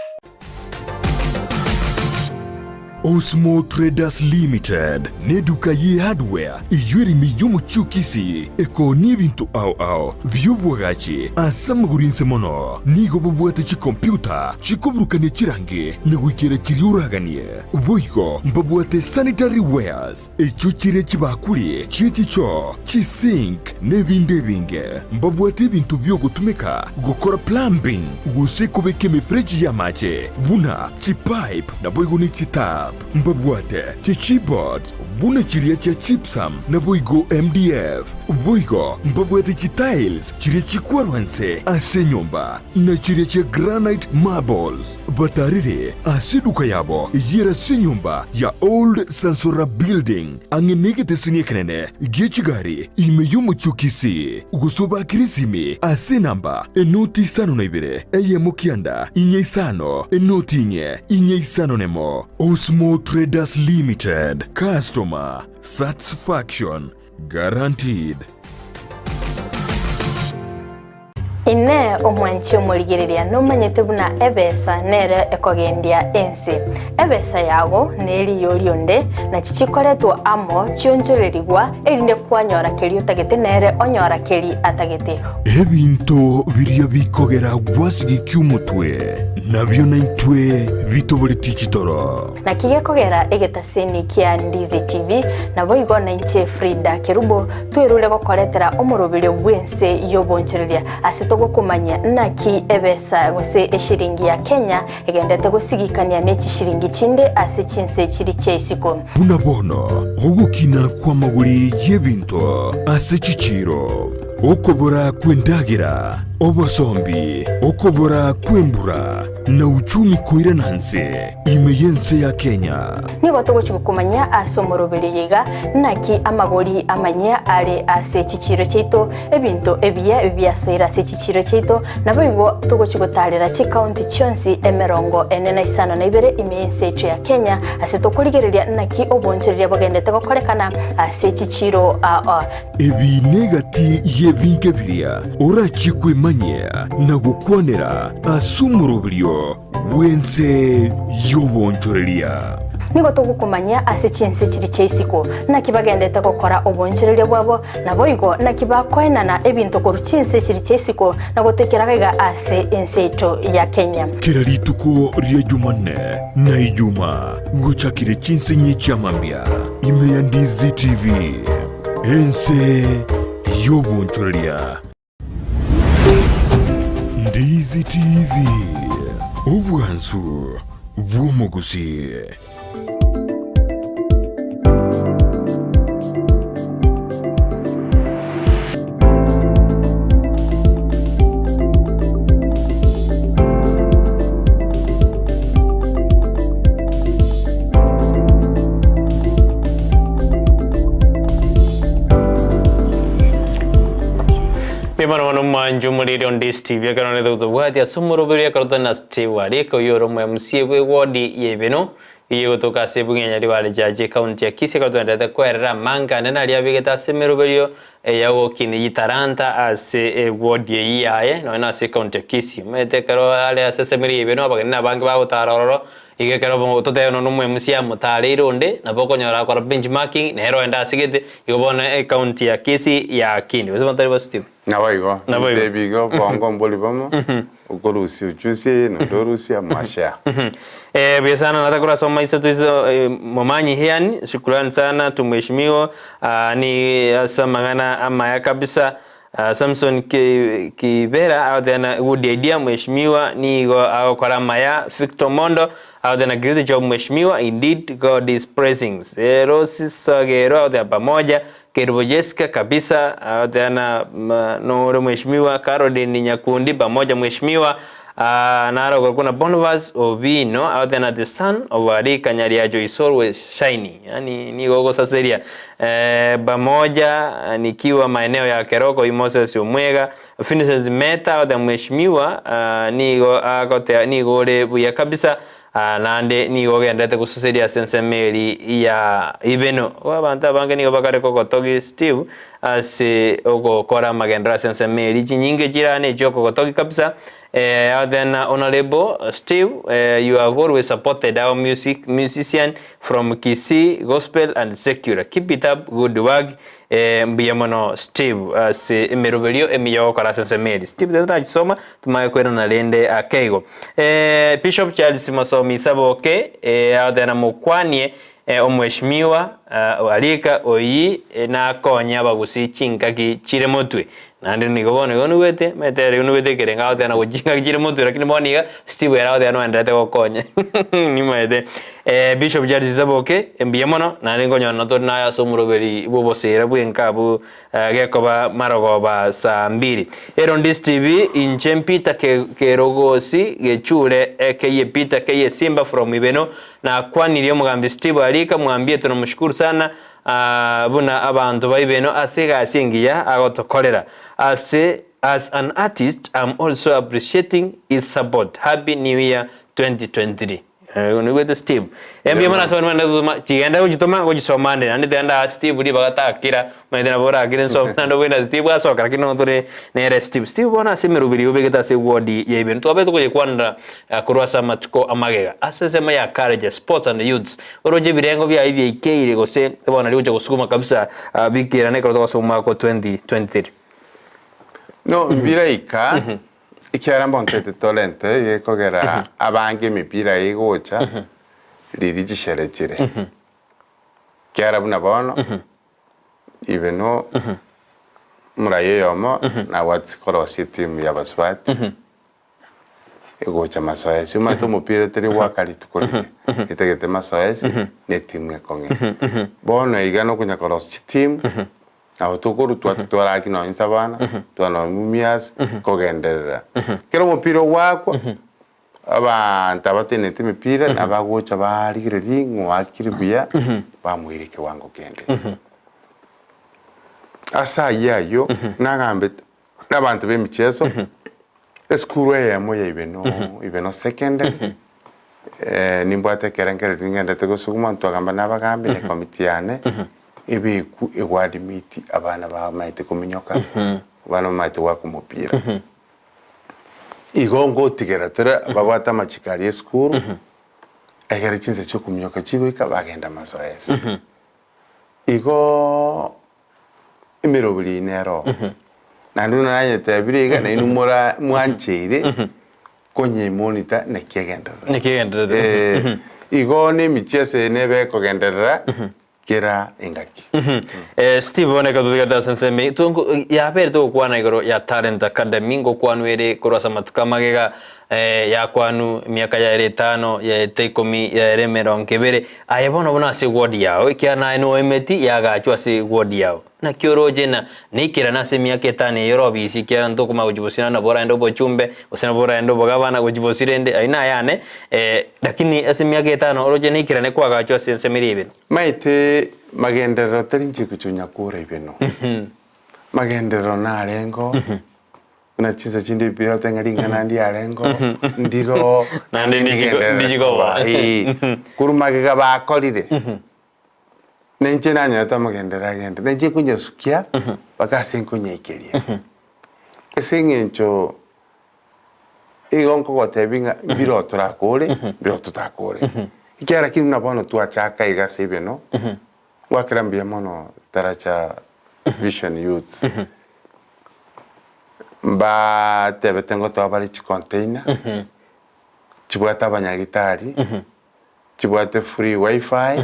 Osmo Traders Limited neduka ye hardware ijwiri miyumu chukisi eko n'ibintu ao by'ubwagaci asamugurinse mono nigo bubwate chi computer chikuburukanye chirange negwikira chiriuraganie boygo mbabwate sanitary wares echo chire chibakuri chicho chisink nebinde binge mbabwate ibintu byo gutumika gukora plumbing gusekubeke mifreji ya mache buna chipipe na boygo ni chitap mbabwate chiboards buna chiria cha chipsam na boygo MDF boygo mbabwate tiles chiria chikwarwanse ase nyumba na chiria cha granite marbles batarire asiduka yabo ijira se nyumba ya Old Sansora Building angenegete siniekenene gechigari imeyumu chukisi gusoba kirisime ase namba enoti sano na ibere eye mukianda inye isano enoti inye isano nemo. Osmo Traders Limited, customer satisfaction guaranteed. Ine omwanchi omurigereria nomanyete buna ebesa nere ekogendia ensi ebesa yago neri yorionde na chichikoretwa amo chionjorerigwa erinde kwanyora keri utagete nere onyora keri atagete ebinto biria bikogera gwasigi kyumutwe nabyo naitwe bitoboriti chitoro na kigekogera egetaseni kia Ndizi TV na boigo na inche Frida Kerubo twerule gokoretera omurubire bwense yobonchereria asito kumanya naki ebesa gose eshiringi ya Kenya egendete gusigikania neki shiringi chinde ase chinse chiri cheisiko bunabono ogukina kwa maguri yebinto ase chichiro okobora kwendagira obosombi okobora kwembura na uchumi koirananse imeyense ya Kenya nigo tugukumanya asomorobere yiga naki amagori amanya ale ase chichiro cheito ebinto ebya soira ase chichiro cheito nabo igo tugutarira chi county chonsi emerongo enena isano na ibere imeyense ya Kenya ase tukurigereria naki obonchereria bagendete gokorekana ase chichiro ebi negati yebinke biria orachikwe manya na gukwanera asumurubirio wense yobonchoreria nigo tugukumanya ase chinse chiri cheisiko na kibagendete gukora obonchereria bwabo nabo igo na kibakoenana ebintu koru chinse chiri cheisiko na gutekeraga ase enseito ya Kenya kirarituko ria Jumanne na Ijuma nguchakire chinse nyicha mambia imeya Ndizi TV ense yobonchoreria Ndizi TV ubwansu bw'umugusi. Bimano manju muri on this TV akarone do wadi asumuro biri akarona stewari ko yoro mu MC we wodi yebeno iye gotoka sebungenya ribale jaje county ya Kisii ka twendete kwerera manga nena ria bigeta semeroberio yago kini yitaranta ase ward ye yaye no na se county ya Kisii mete karo ale ase semeri ibeno abagena bangi bagotarororo ige karo bo tote no numwe musia mutare ironde na boko nyora kwa benchmarking nero enda sigete igobona county ya Kisii ya kini bose mantari positive na baigo bigo bongo mboli bomo ukolusi uchusi no dorusi amasha biasana natakura soma isa tuizo momanyi hiani shukrani sana tumheshimiwa ni samangana ama ya kabisa Samson Kibera au tena udedia mheshimiwa ni go kwa maya Victor Mondo au tena great job mheshimiwa indeed God is praising Rosi Sogero au tena pamoja Kerubo Jessica kabisa au tena no mheshimiwa Caroline Nyakundi pamoja mheshimiwa naro kuna Bonvas Ovino au tena the son of Ari Kanyariajo is always shiny yani ni gogo saseria pamoja nikiwa maeneo ya Keroko Moses Omwega Finishes Meta au tena mheshimiwa ni gore buya kabisa nande ni gogendete kususeria sensemeri ya ibeno wabanta bange ni bakare kokotogi Steve ase okokora magendra sensemeri chinyinge jirane jokokotogi kabisa then honorable Steve you have always supported our musician from Kisii gospel and secular keep it up good work mbiyamono Steve ase emeroberio emiyo kora sensemeri Steve tena soma tumaye kwena na lende akego Bishop Charles Masomi Saboke then mukwanie omweshimiwa alika oyi na konya bagusi chinkaki chiremotwe nandi nigobona yonuwete metere yonuwete kerenga tena gujinga chiremotwe lakini boniga Steve era tena endete gokonya ni maede Bishop Charles Saboke embiyemono nandi ngonyona to na ya somuroberi bobosera bwenkabu gekoba marogoba saa 2 Erondis TV inchempita kerogosi gechure keye pita keye Simba from Ibeno na kwanirio mugambi Steve alika mwambie tunamshukuru sana buna abantu baibeno asega asingiya agotokorera as an artist I'm also appreciating his support. Happy New Year 2023. With Steve embi mana sona nda chigenda ujitoma ujisomande andi tenda Steve uri bagata kira maidena bora akire so nando wena Steve asoka lakini notore nere Steve bona semerubiri ubegeta se wodi yeben to abeto koje kwanda kurwasa matuko amagega asesema ya courage sports and youths oroje birengo bya IBK gose bona liuje kusukuma kabisa bikira ne kroto soma ko 2023 no biraika ikiaramba ntete tolente yekogera abange mipira igocha riri gisherekere kiarabuna bono ibeno muraye yomo na what's cross team ya baswati igocha masoesi mato mupira teri wakali tukolike itegete masoesi ne team ngekonge bono igano kunya cross team aho tukuru twatwara kino insabana twana mumias kogenderera kero mupira wakwa abantu abatenete mipira nabagocha barigire ringo akiribuya bamwirike wango kende asa yayo nagambe nabantu bemichezo eskuru yemo ibeno secondary nimbwate kerengere ringende tegosuguma ntwagamba nabagambe ne komitiane ibiku ewadi miti abana ba maite kuminyoka bana maite wa kumupira igongo tigera tera babata machikari school egere chinse cyo kuminyoka chigo ikabagenda masoesi igo imirobiri nero nandu nanye tabiriga na inumura mwanchire konye monitor nekigendera igo ni michese nebe kogendera kera engaki Steve oneka tutigata senseme tungu ya perto kwana igoro ya talent academy ngo kwanwere kurasa matukamagega ya kwanu miaka ya 5 ya 10 ya remero nkebere ayabona bona se word yao kiana eno emeti ya gachwa se word yao na kioroje na nikira na se miaka 5 yorobi sikia ndo kuma kujibosina na bora endo bochumbe usina bora endo bogabana kujibosirende aina yane lakini ase miaka 5 oroje nikira ne kwa gachwa se semiribe maite magendero terinje kuchunya kure ibeno magendero na lengo kuna chinsa chindi piro tengaringa nandi alengo ndiro nandi ndijigoba kurumage gaba kolire nenche nanya tamagendera gende nenche kunyasukia bakase kunyeikeria esengencho igonko gotebinga biro turakore biro tutakore ikiara kinu nabono tuachaka igase beno wakirambia mono taracha Vision Youth ba tebe tengo to abali chi container chibwata abanyagitari chibwate free wifi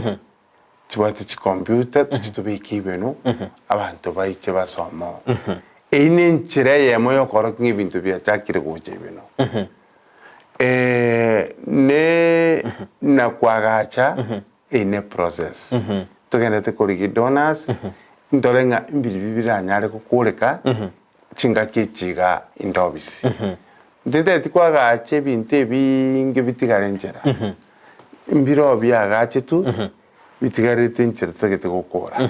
chibwate chi computer tuchitubiki ibintu abantu bayiche basomo ine nchire yemo yokoro nk'ibintu byachakire guje ibintu ne nakwagacha ine process tugenda tekorigi donors ndorenga imbiri bibiranyare kukureka chinga kichiga indobisi ndete tikwagache binte binge bitigarenjera imbiro byagache tu bitigarete nchera tegete gukora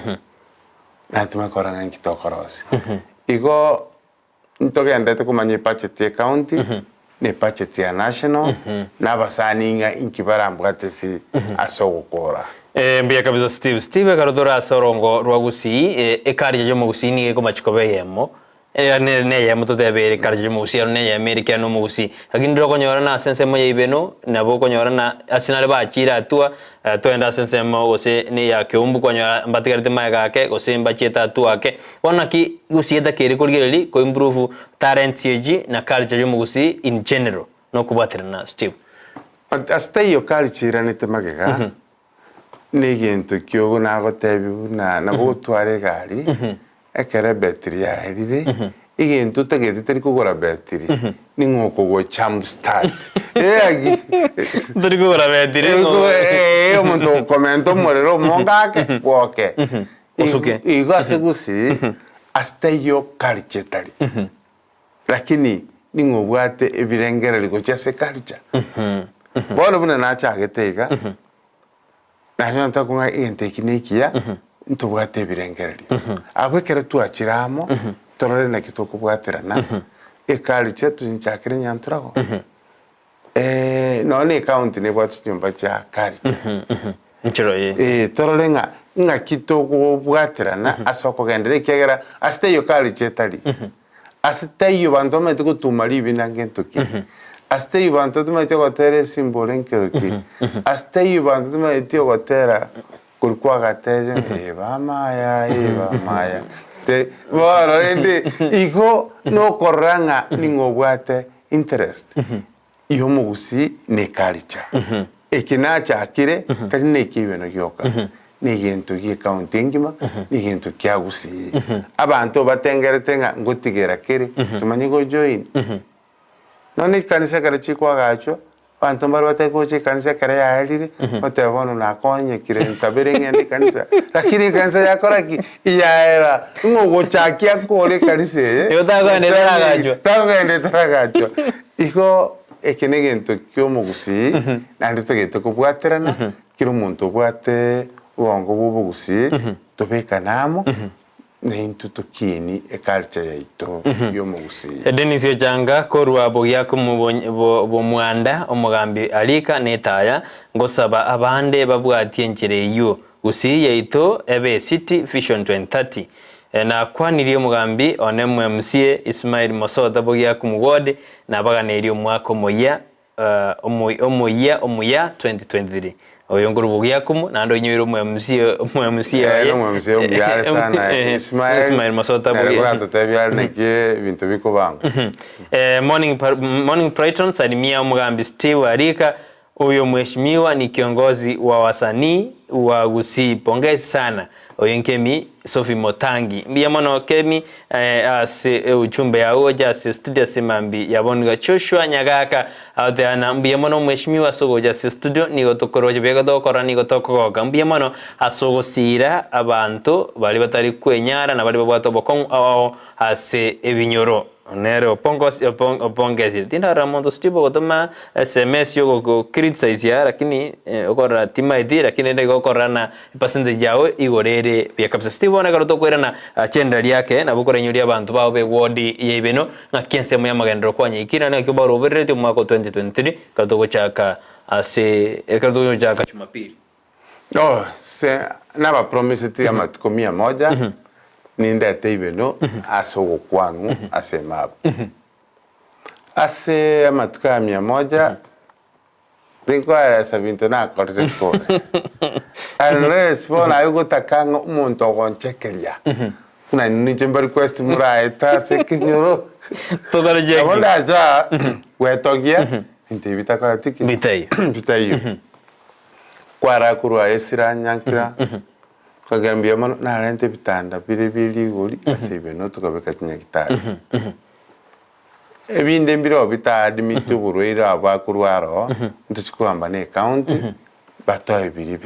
natuma koranga nkitokorosi igo ntogenda tekumanye budget ya county ne budget ya national nabasaninga inkibarambwatesi asogukora mbia kabisa Steve karodora sorongo rwagusi ekarije yo mugusini eko machikobe yemo ne yemo totebere karije mugusi ne ya America no mugusi agindiro konyora na sense mo yibeno nabo konyora na asinale ba chira atua toenda sense mo ose ne ya keumbu konyora mbatigarite maga ke ose mbacheta atua ke wanaki gusieta kere kurgireli ko improve talent yeji na karije yo mugusi in general no kubatira na Steve astay yo karije ne temagega negento kyogo nago tebi na gutware gari ekere battery ya herire igento tagete tari kugora battery ni nkoko go cham start tari kugora battery umuntu komento morero mongake woke usuke igo asegusi astayo karchetari lakini ni ngobwate ebirengera ligo chase culture bono buna nachagetega na nta kunga intekinekia ntubwate birengereri abwekere tuachiramo torore na kitoko bwaterana ekaliche tunchakire nyanturago none account ne bwati nyumba cha kaliche nchiro ye torore nga kitoko bwaterana asoko gendere kegera asteyo kaliche tali asteyo bandome tukutumali binangentoki Astay bantu tumaite gotere simbolen keroki. Astay bantu tumaite gotera kurkwa gatere eva maya. Te bora ende igo no koranga ningobwate interest. Iyo mugusi ne kalicha. Ekinacha akire kali ne kibeno yoka. Ni gento gi accountingima ni gento kyagusi. Abantu batengere tenga ngotigera kere tumanyigo join. Noni kanisa kare chikwa gacho bantu mbari batekoche kanisa kare ya helire otebono na konye kire nsabere ngende kanisa lakini kanisa yakoraki iyaera ngo chakia kore kanisa yo tagende taragacho iko ekenegento kyomugusi nandi tegete kubwaterana kiro muntu bwate uongo bubugusi tobekanamo Neintu tukini culture yaito yomugusi Denis Yojanga korwa bogyako bo mwanda omugambi alika netaya ngosaba abande babwatie nkire yo gusi yaito ebe City Vision 2030 na kwaniriye omugambi onemwe MCA Ismail Mosoda bogyako mugode na baganeri omwako moya omuya 2023 oyonguru bugiakumu nando nyiro mu MCA obyale sana Ismail Masota bugia tutabyale nake bintu bikobanga morning Brighton salimia umugambi Steve Arika uyo mheshimiwa ni kiongozi wa wasanii wa Gusii pongezi sana oyenkemi Sophie Motangi mbia mono kemi uchumbe ya oja studio simambi yabonga Joshua Nyagaka audana mbia mono mheshimiwa sogoja studio ni gotokoroje bega dokora ni gotokoga mbia mono asogosira abantu bali batari kwenyara na bali babwato bokon ase ebinyoro nere opongezi tinda ramondo stibo gotoma SMS yo go criticize ya lakini okora tima idi lakini ndego korana percentage yao igorere bya kabisa stibo na garoto kwerana agenda yake na bukora nyuri abantu bawo be ward yebeno na kense mu yamagendero kwanye ikira na kyo baro berete mu mwaka 2023 garoto gochaka ase garoto gochaka Jumapili se naba promise ti amatuko 100 nindete ibeno asogo kwanu asema ase amatuko 100 Rinkwara sabinto na korte pole. Unless pona yugo takanga umuntu ogonchekeria. Kuna ni chemba request muraeta sekinyoro. Togara jeki. Abonda ja wetogia inte bitakora tiki. Bitai. Kwara kurwa esira nyankira. Kagambia mano na rente bitanda bili goli asebe no tukabeka tinyakitari. Ebinde mbiro bitadi mituburwira abakurwaro ntuchikwamba ne account batoye biri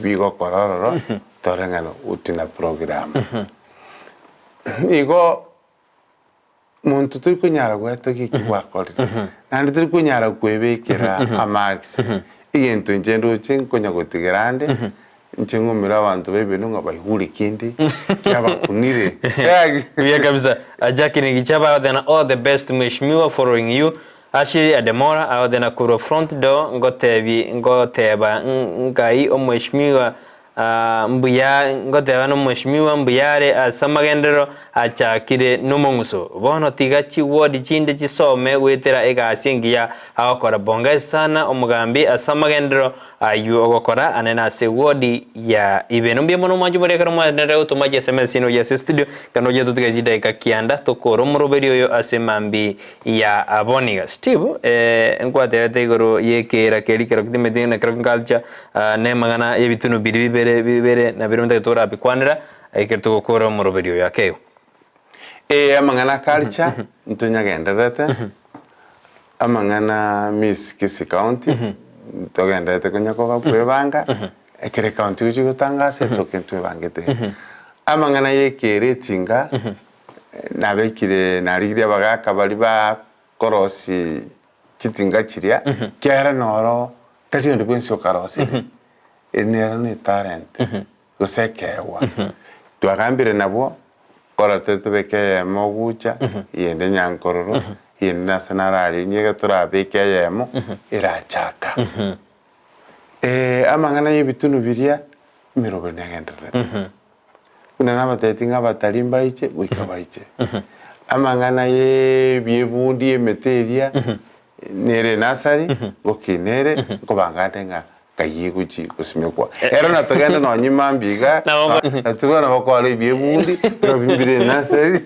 bigo kororo torengano utina program igo muntu turi kunyara gweto kikwakorira nandi turi kunyara kwebekera amax igento njendo chinkonya gotigerande nchengomera abantu bebeno ngabahuri kindi kyabakunire ya kabisa ajaki ni gichaba then all the best mheshimiwa following you ashiri ademora au then akuro front door ngoteba ngai omheshimiwa mbuya ngoteba no mheshimiwa mbuyare asamagendero achakire numunguso bono tigachi ward chinde chisome wetera egasingiya akora bonga sana omugambi asamagendero ayu ogokora anena se ward ya ibeno mbye mono mwanju bore karo mwanere utumaje SMS no ya studio kanoje tutigajida ikakianda tokoro muroberio yo asemambi ya aboniga Steve enkwate tegoro yekera kelikero kidimedina na culture ne magana yebituno bibere na birumta tora bikwanira aikerto gukora muroberio yakeo amangana culture ntunyagenderete amangana Miss Kisii County togendete kunyako kapwebanga ekere county uchi gutangase tokentwe bangete amangana yekere tinga nabekire narigiria bagaka bali ba korosi kitinga kiria kera noro tari ndi bwenso karosi enera ni talent gusekewa twagambire nabo korate tubeke mogucha yende nyankororo yende nasanarari nyega turabeke yemo irachaka amangana yebitunu biria mirobe nyagendere kuna nabatetinga batalimba iche wikaba iche amangana ye biebundi emeteria nere nasari gokinere ngobangatenga kayiguchi kusimekwa era natagenda no nyima mbiga natugwa na bakore biebundi robimbire nasari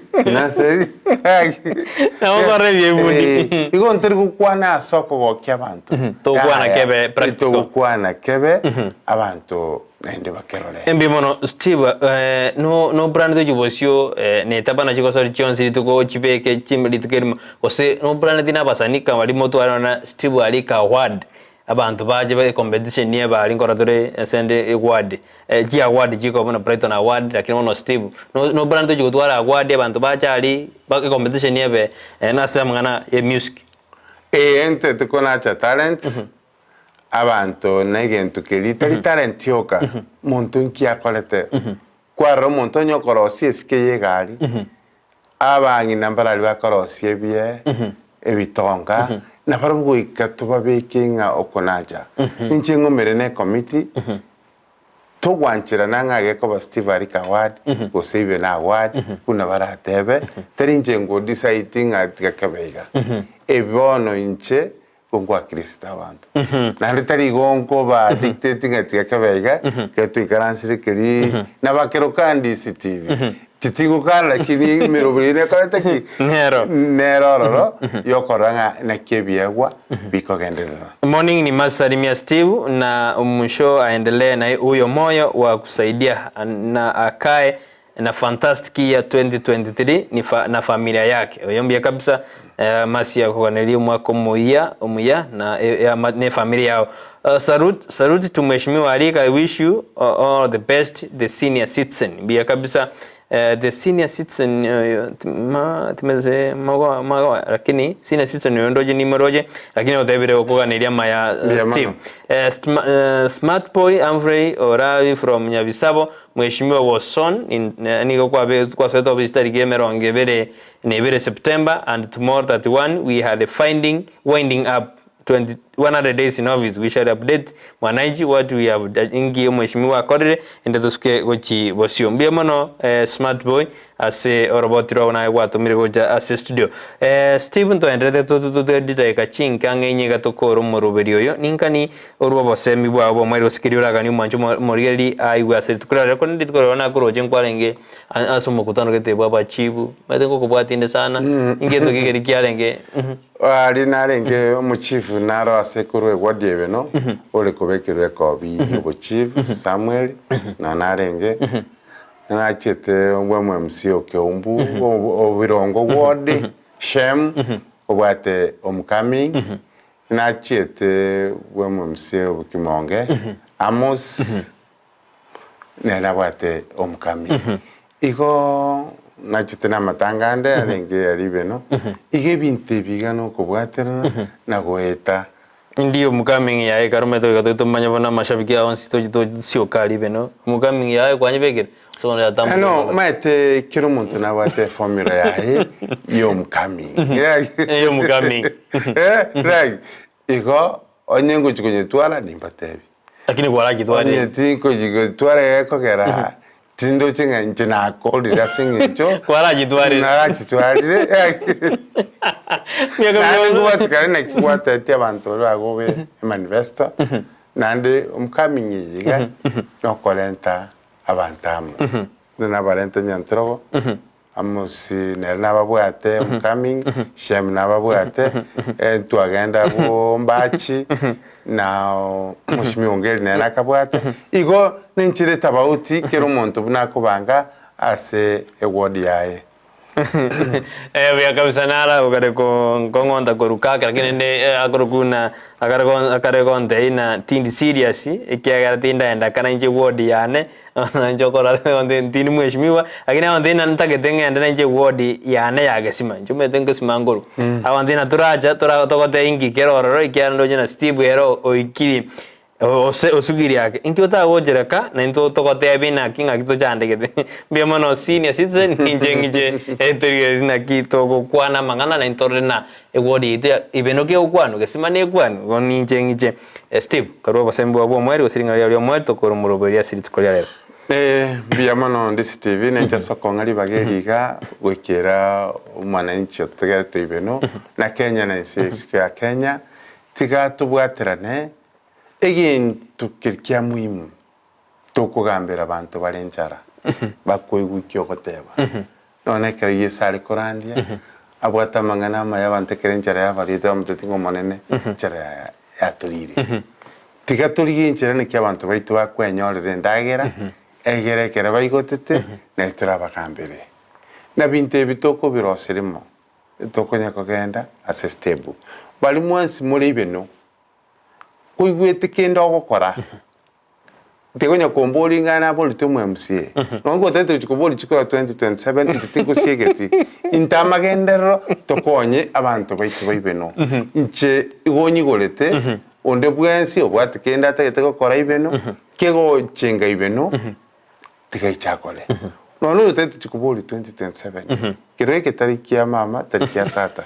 bakore biebundi igo ntari gukwana asoko gokya abantu tokwana kebe practical tokwana kebe abantu nende bakerole embi mono Steve no brand de jubosio ne tabana chiko sori chionsi tuko chipeke chimli tukerima ose no brand dina basanika wali moto arana Steve alika award abantu baje ba competition ni ba lingora tore sende award ji award jiko bona Brighton award lakini mono Steve no brand de jugotwara award abantu baje ali ba competition ni be na samngana ye music ente tukona cha talent abantu negento kelitari talent yoka muntu nkiakolete kwaro muntu nyokorosi eske yegari abangi nambara bakorosi ebye ebitonga na barugo ikatuba bekinga okonaja inchengo merene committee togwanchira nangage ko ba Steve Arika award go save na award kuna baratebe terinjengo deciding atikakabega ebono inche kwa Krista abantu na ritari gonko ba dictating atikakabega ketu ikaransi kiri na bakero kandi CCTV titigo kala lakini mirobirine kaleta ki nero yokoranga na kebiagwa bikogenderera morning ni masalimia Steve na mwisho aendelee na huyo moyo wa kusaidia na akae na fantastic ya 2023 na familia yake oyombia kabisa masi ya kukanelia mwako umuya na ne familia yao salute to mheshimiwa Alika. I wish you all the best the senior citizen bia kabisa the senior citizen timeze mago lakini senior citizen yondoje ni moroje lakini otebire okuganiria maya Steve Smart Boy Humphrey Oravi from Nyabisabo Mheshimiwa Wasson niko kwa sweto obistari gemeronge bere nebere September and tomorrow 31 we had a winding up 100 days in office. We shall update mwananchi what we have ingi mheshimiwa akorire ende tusuke gochi bosio mbia mono Smart Boy ase orobotiro na gwatumire goja ase studio Steven to endete to dita chinka ngenye gatokoro muruberio yo ninkani orubo bosemi bwabo mwero sikiriura gani mancho morigeri aiwa ase tukurara ko nditukoro na kuroje nkwarenge asomo kutano gete baba chibu matengo kubwatinde sana ingendo kigeri kyarenge ari narenge umuchifu naro asekuru egwadiebe no ole kubekirwe kobi obo chief Samuel na narenge na chete ngwamwe msio keumbu obirongo ward shem obate omcoming na chete ngwamwe msio kimonge Amos na bate omcoming iko na chete na matangande arenge aribeno ige binte bigano kubwaterana na goeta ndio mukamingi yae karumeto gatoto manya bona mashabiki aon sito sio kali beno mukamingi yae kwanye begere so na tambo no mate kiro muntu na wate formula yae yo mukamingi yo mukamingi right iko onyengo chikonye twala nimbatebi lakini kwa laki twali onye tinko jigo twala ko gera tindo chinga nchina kodi dasingicho kwa laki twali na laki twali na kikwata tia bantu bagobe manifesto nande umkamingi yiga nokolenta abantamu na barenta nyantrogo amusi nerna babwate umkamingi shem na babwate tuagenda bo mbachi na mushimi ongeri na kabwate igo ninchire tabauti kero muntu bunakubanga ase ewodi yae vya kabisa nara ukare kongonda korukaka lakini nde akorukuna akarekonde ina tindi serious ikiagara tinda enda kana nje ward yane njokora onde tindi mheshimiwa lakini onde ina ntaketenge enda nje ward yane yagesima njume tenge simanguru awande na turaja tokote ingi kerororo ikiando jina Steve ero oikiri osugiri yake inkiota gojereka na into tokote bina kinga kito chandegete bia mono senior citizen ninjengije eterigeri na kito gukwana mangana na intore na egodi ite ibenoke ukwano gesimane ukwano goninjengije Steve karuwa basembo abo mweri osiringa lyo mweri tokoro muroberia siri tukoria lero bia mono ndisi TV nenja soko ngali bageriga gwekera umwananchi otegete ibeno na Kenya na siku ya Kenya tiga tubwaterane egin tukirkia muhimu tukugambira abantu barenjara bakwigukyo goteba none kare yesari korandia abwata mangana maya bante kerenjara ya barita mutetingo monene chara ya turire tiga turigi inchera ne kya abantu baitu bakwenyorere ndagera egere kere baigotete na itura bakambere na binte bitoko birosirimo tokonya kogenda asestebu bali mwansi muri beno kuigwete kendo gukora tegonya kombori ngana boli tumu MCA nongo tete chikoboli chikora 2027 itiko siegeti intamagendero tokonye abantu baitu baibeno inche igonyi golete onde bwensi obwate kenda tete gukora ibeno kego chenga ibeno tigaichakole nono tete chikoboli 2027 kireke tariki ya mama tariki ya tata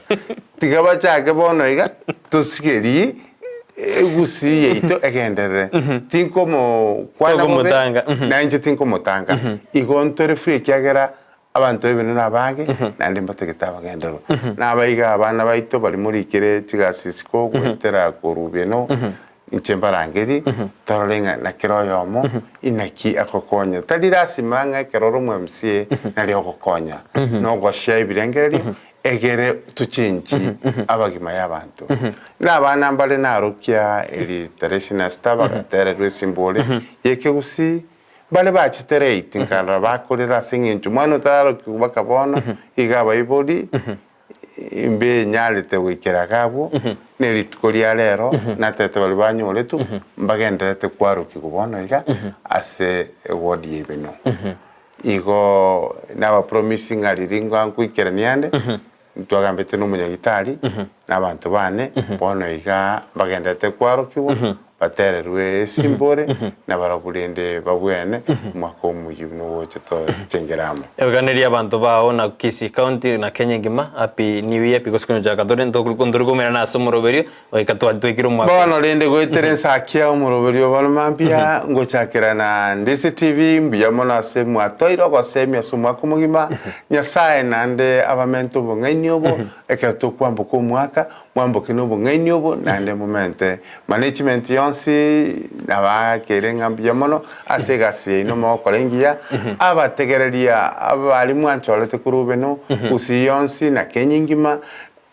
tigaba chake bono iga tosigeri egusi yeito egendere tinko mo kwana mutanga na nje tinko mutanga igontore free kyagera abantu ebino nabange nandi mbategeta bagendero nabayiga abana baito bali muri kire kigasisiko gwetera kurubeno inchembarangeri tarolenga na kiroyomo inaki akokonya tadirasima keroro mu MCA nali okokonya no gwashya ibirengeri egere tuchinchi abagima y'abantu n'abana mbale narukia eri traditional staba gatere rwesimbole yeke gusi bale bachitere itinkara bakorera singinchu mwana taro kubakabona igaba ibodi imbe nyalete wikera kabo neri tukoria lero natete bali banyole tu mbagendete kwaruki kubona iga ase wodi ibino igo naba promising ariringo ankwikera niande twagambete n'umunyagitari n'abantu bane bono iga bagendete kwarokiwa batererwe simbore n'abaragurende babwene mwaka omuyuno woche to chengeramo eganeri abantu bao na Kisii County na Kenya ngima happy new year because kono jaka dore ndogumera na somoroberio oikatwa twikiro mwaka bono rende gweterensa kia omoroberio balmampia ngochakira na Ndisi TV mbiyamo na semu atoiro go semia sumwa kumugima nyasaye nande abamento bongainyobo ekato kwambo ko mwaka mwambo kinobo ngainyobo nande momente management yonsi nabakerenga mbiyamo asegasi ino mokorengia abategereria abali mwanchorete kurubeno Kisii yonsi na Kenya ngima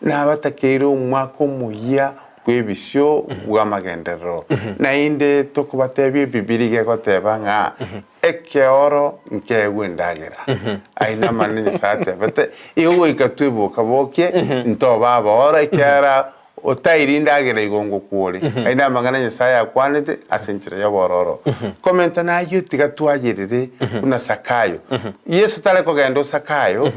nabatakero mwaka muya kwebisyo bwamagendero na inde tokubatebye bibirige goteba nga ekeoro nkegwendagera aina manini sate bate iwe ikatwibuka boke ntoba bora ekera otairindagera igongo kuore aina mangana nyesaya kwanete asenchira ya bororo komenta na yutiga twagirire kuna Sakayo Yesu tale kogendo Sakayo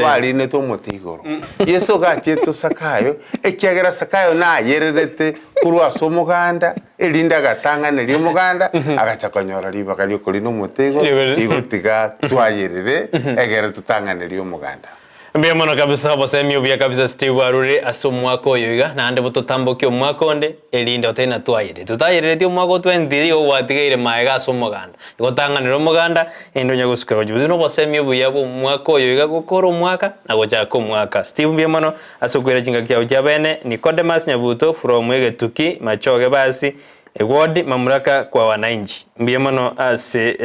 bali ne to motigoro Yesu gacheto Sakayo ekyagera Sakayo na yererete kurwa somuganda elinda gatanga ne muganda agachakonyora libaka lyo kuli no motego igutiga twayerere egera tutanga ne muganda mbia mono kabisa bosemi ubia kabisa Steve Arure asomwako oyoiga nande bototambokyo mwakonde elinda otena twayire tutayire tio mwako 20 owatigire maega asomoganda igotanganira omuganda endo nyagusukero jibino bosemi ubia bo mwako oyoiga gukoro mwaka na gochako mwaka Steve mbia mono asokwira jinga kyao jabene Nicodemus Nyabuto from Egetuki machoge basi ward mamlaka kwa wananchi mbia mono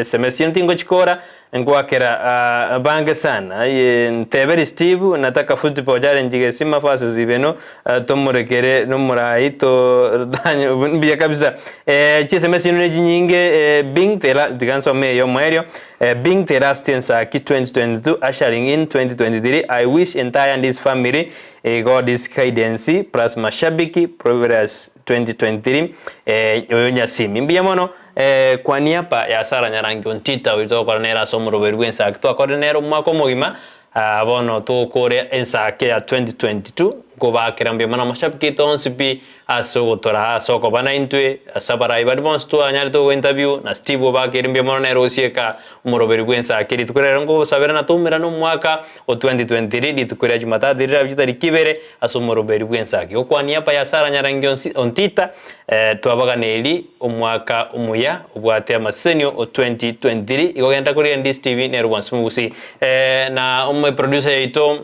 SMS ntingo chikora ngwakera bange sana nteberi Steve nataka football challenge gesima fase zibeno tomurekere no murai to danyo mbia kabisa SMS nyinge Bing tera diganso meyo mwerio Bing Terastien ki 2022 ushering in 2023 I wish entire and his family God is guidance plus mashabiki progress 2023 nyasimi mbia mono kwa niaba ya Sara Nyarangi Ontita wito koronera somoroberwe ensakto koronero mwako mogima bono to kore ensake ya 2022 goba kirambye mana mashabiki tonsipi asogotora asoko bana intwe asabara ibadbons to anyari to interview na Steve oba kirambye mana rosieka umoroberwe ensake litukorera ngo sabera na tumira no mwaka o 2023 litukorera Jumatatu dirira bitari kibere asomoroberwe ensake kwa niaba ya Sara Nyarangi Ontita twabaganeri omwaka umuya obwate amasenyo o 2023 igogenda kuri Ndisi TV ne Rwansi mugusi na omme producer yaito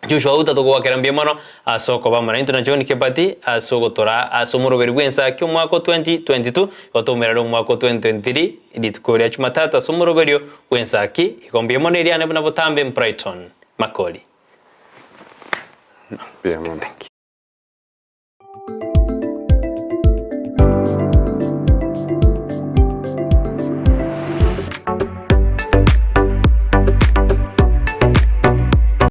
Joshua uta to kwa kerambye mono asoko bamana into na John Kebati asogotora asomoroberwe ensake omwaka 2022 otomera omwaka 2023 iditukorera Jumatatu asomoroberio wensake ikombye mono iriane buna botambe Brighton Makoli Bien,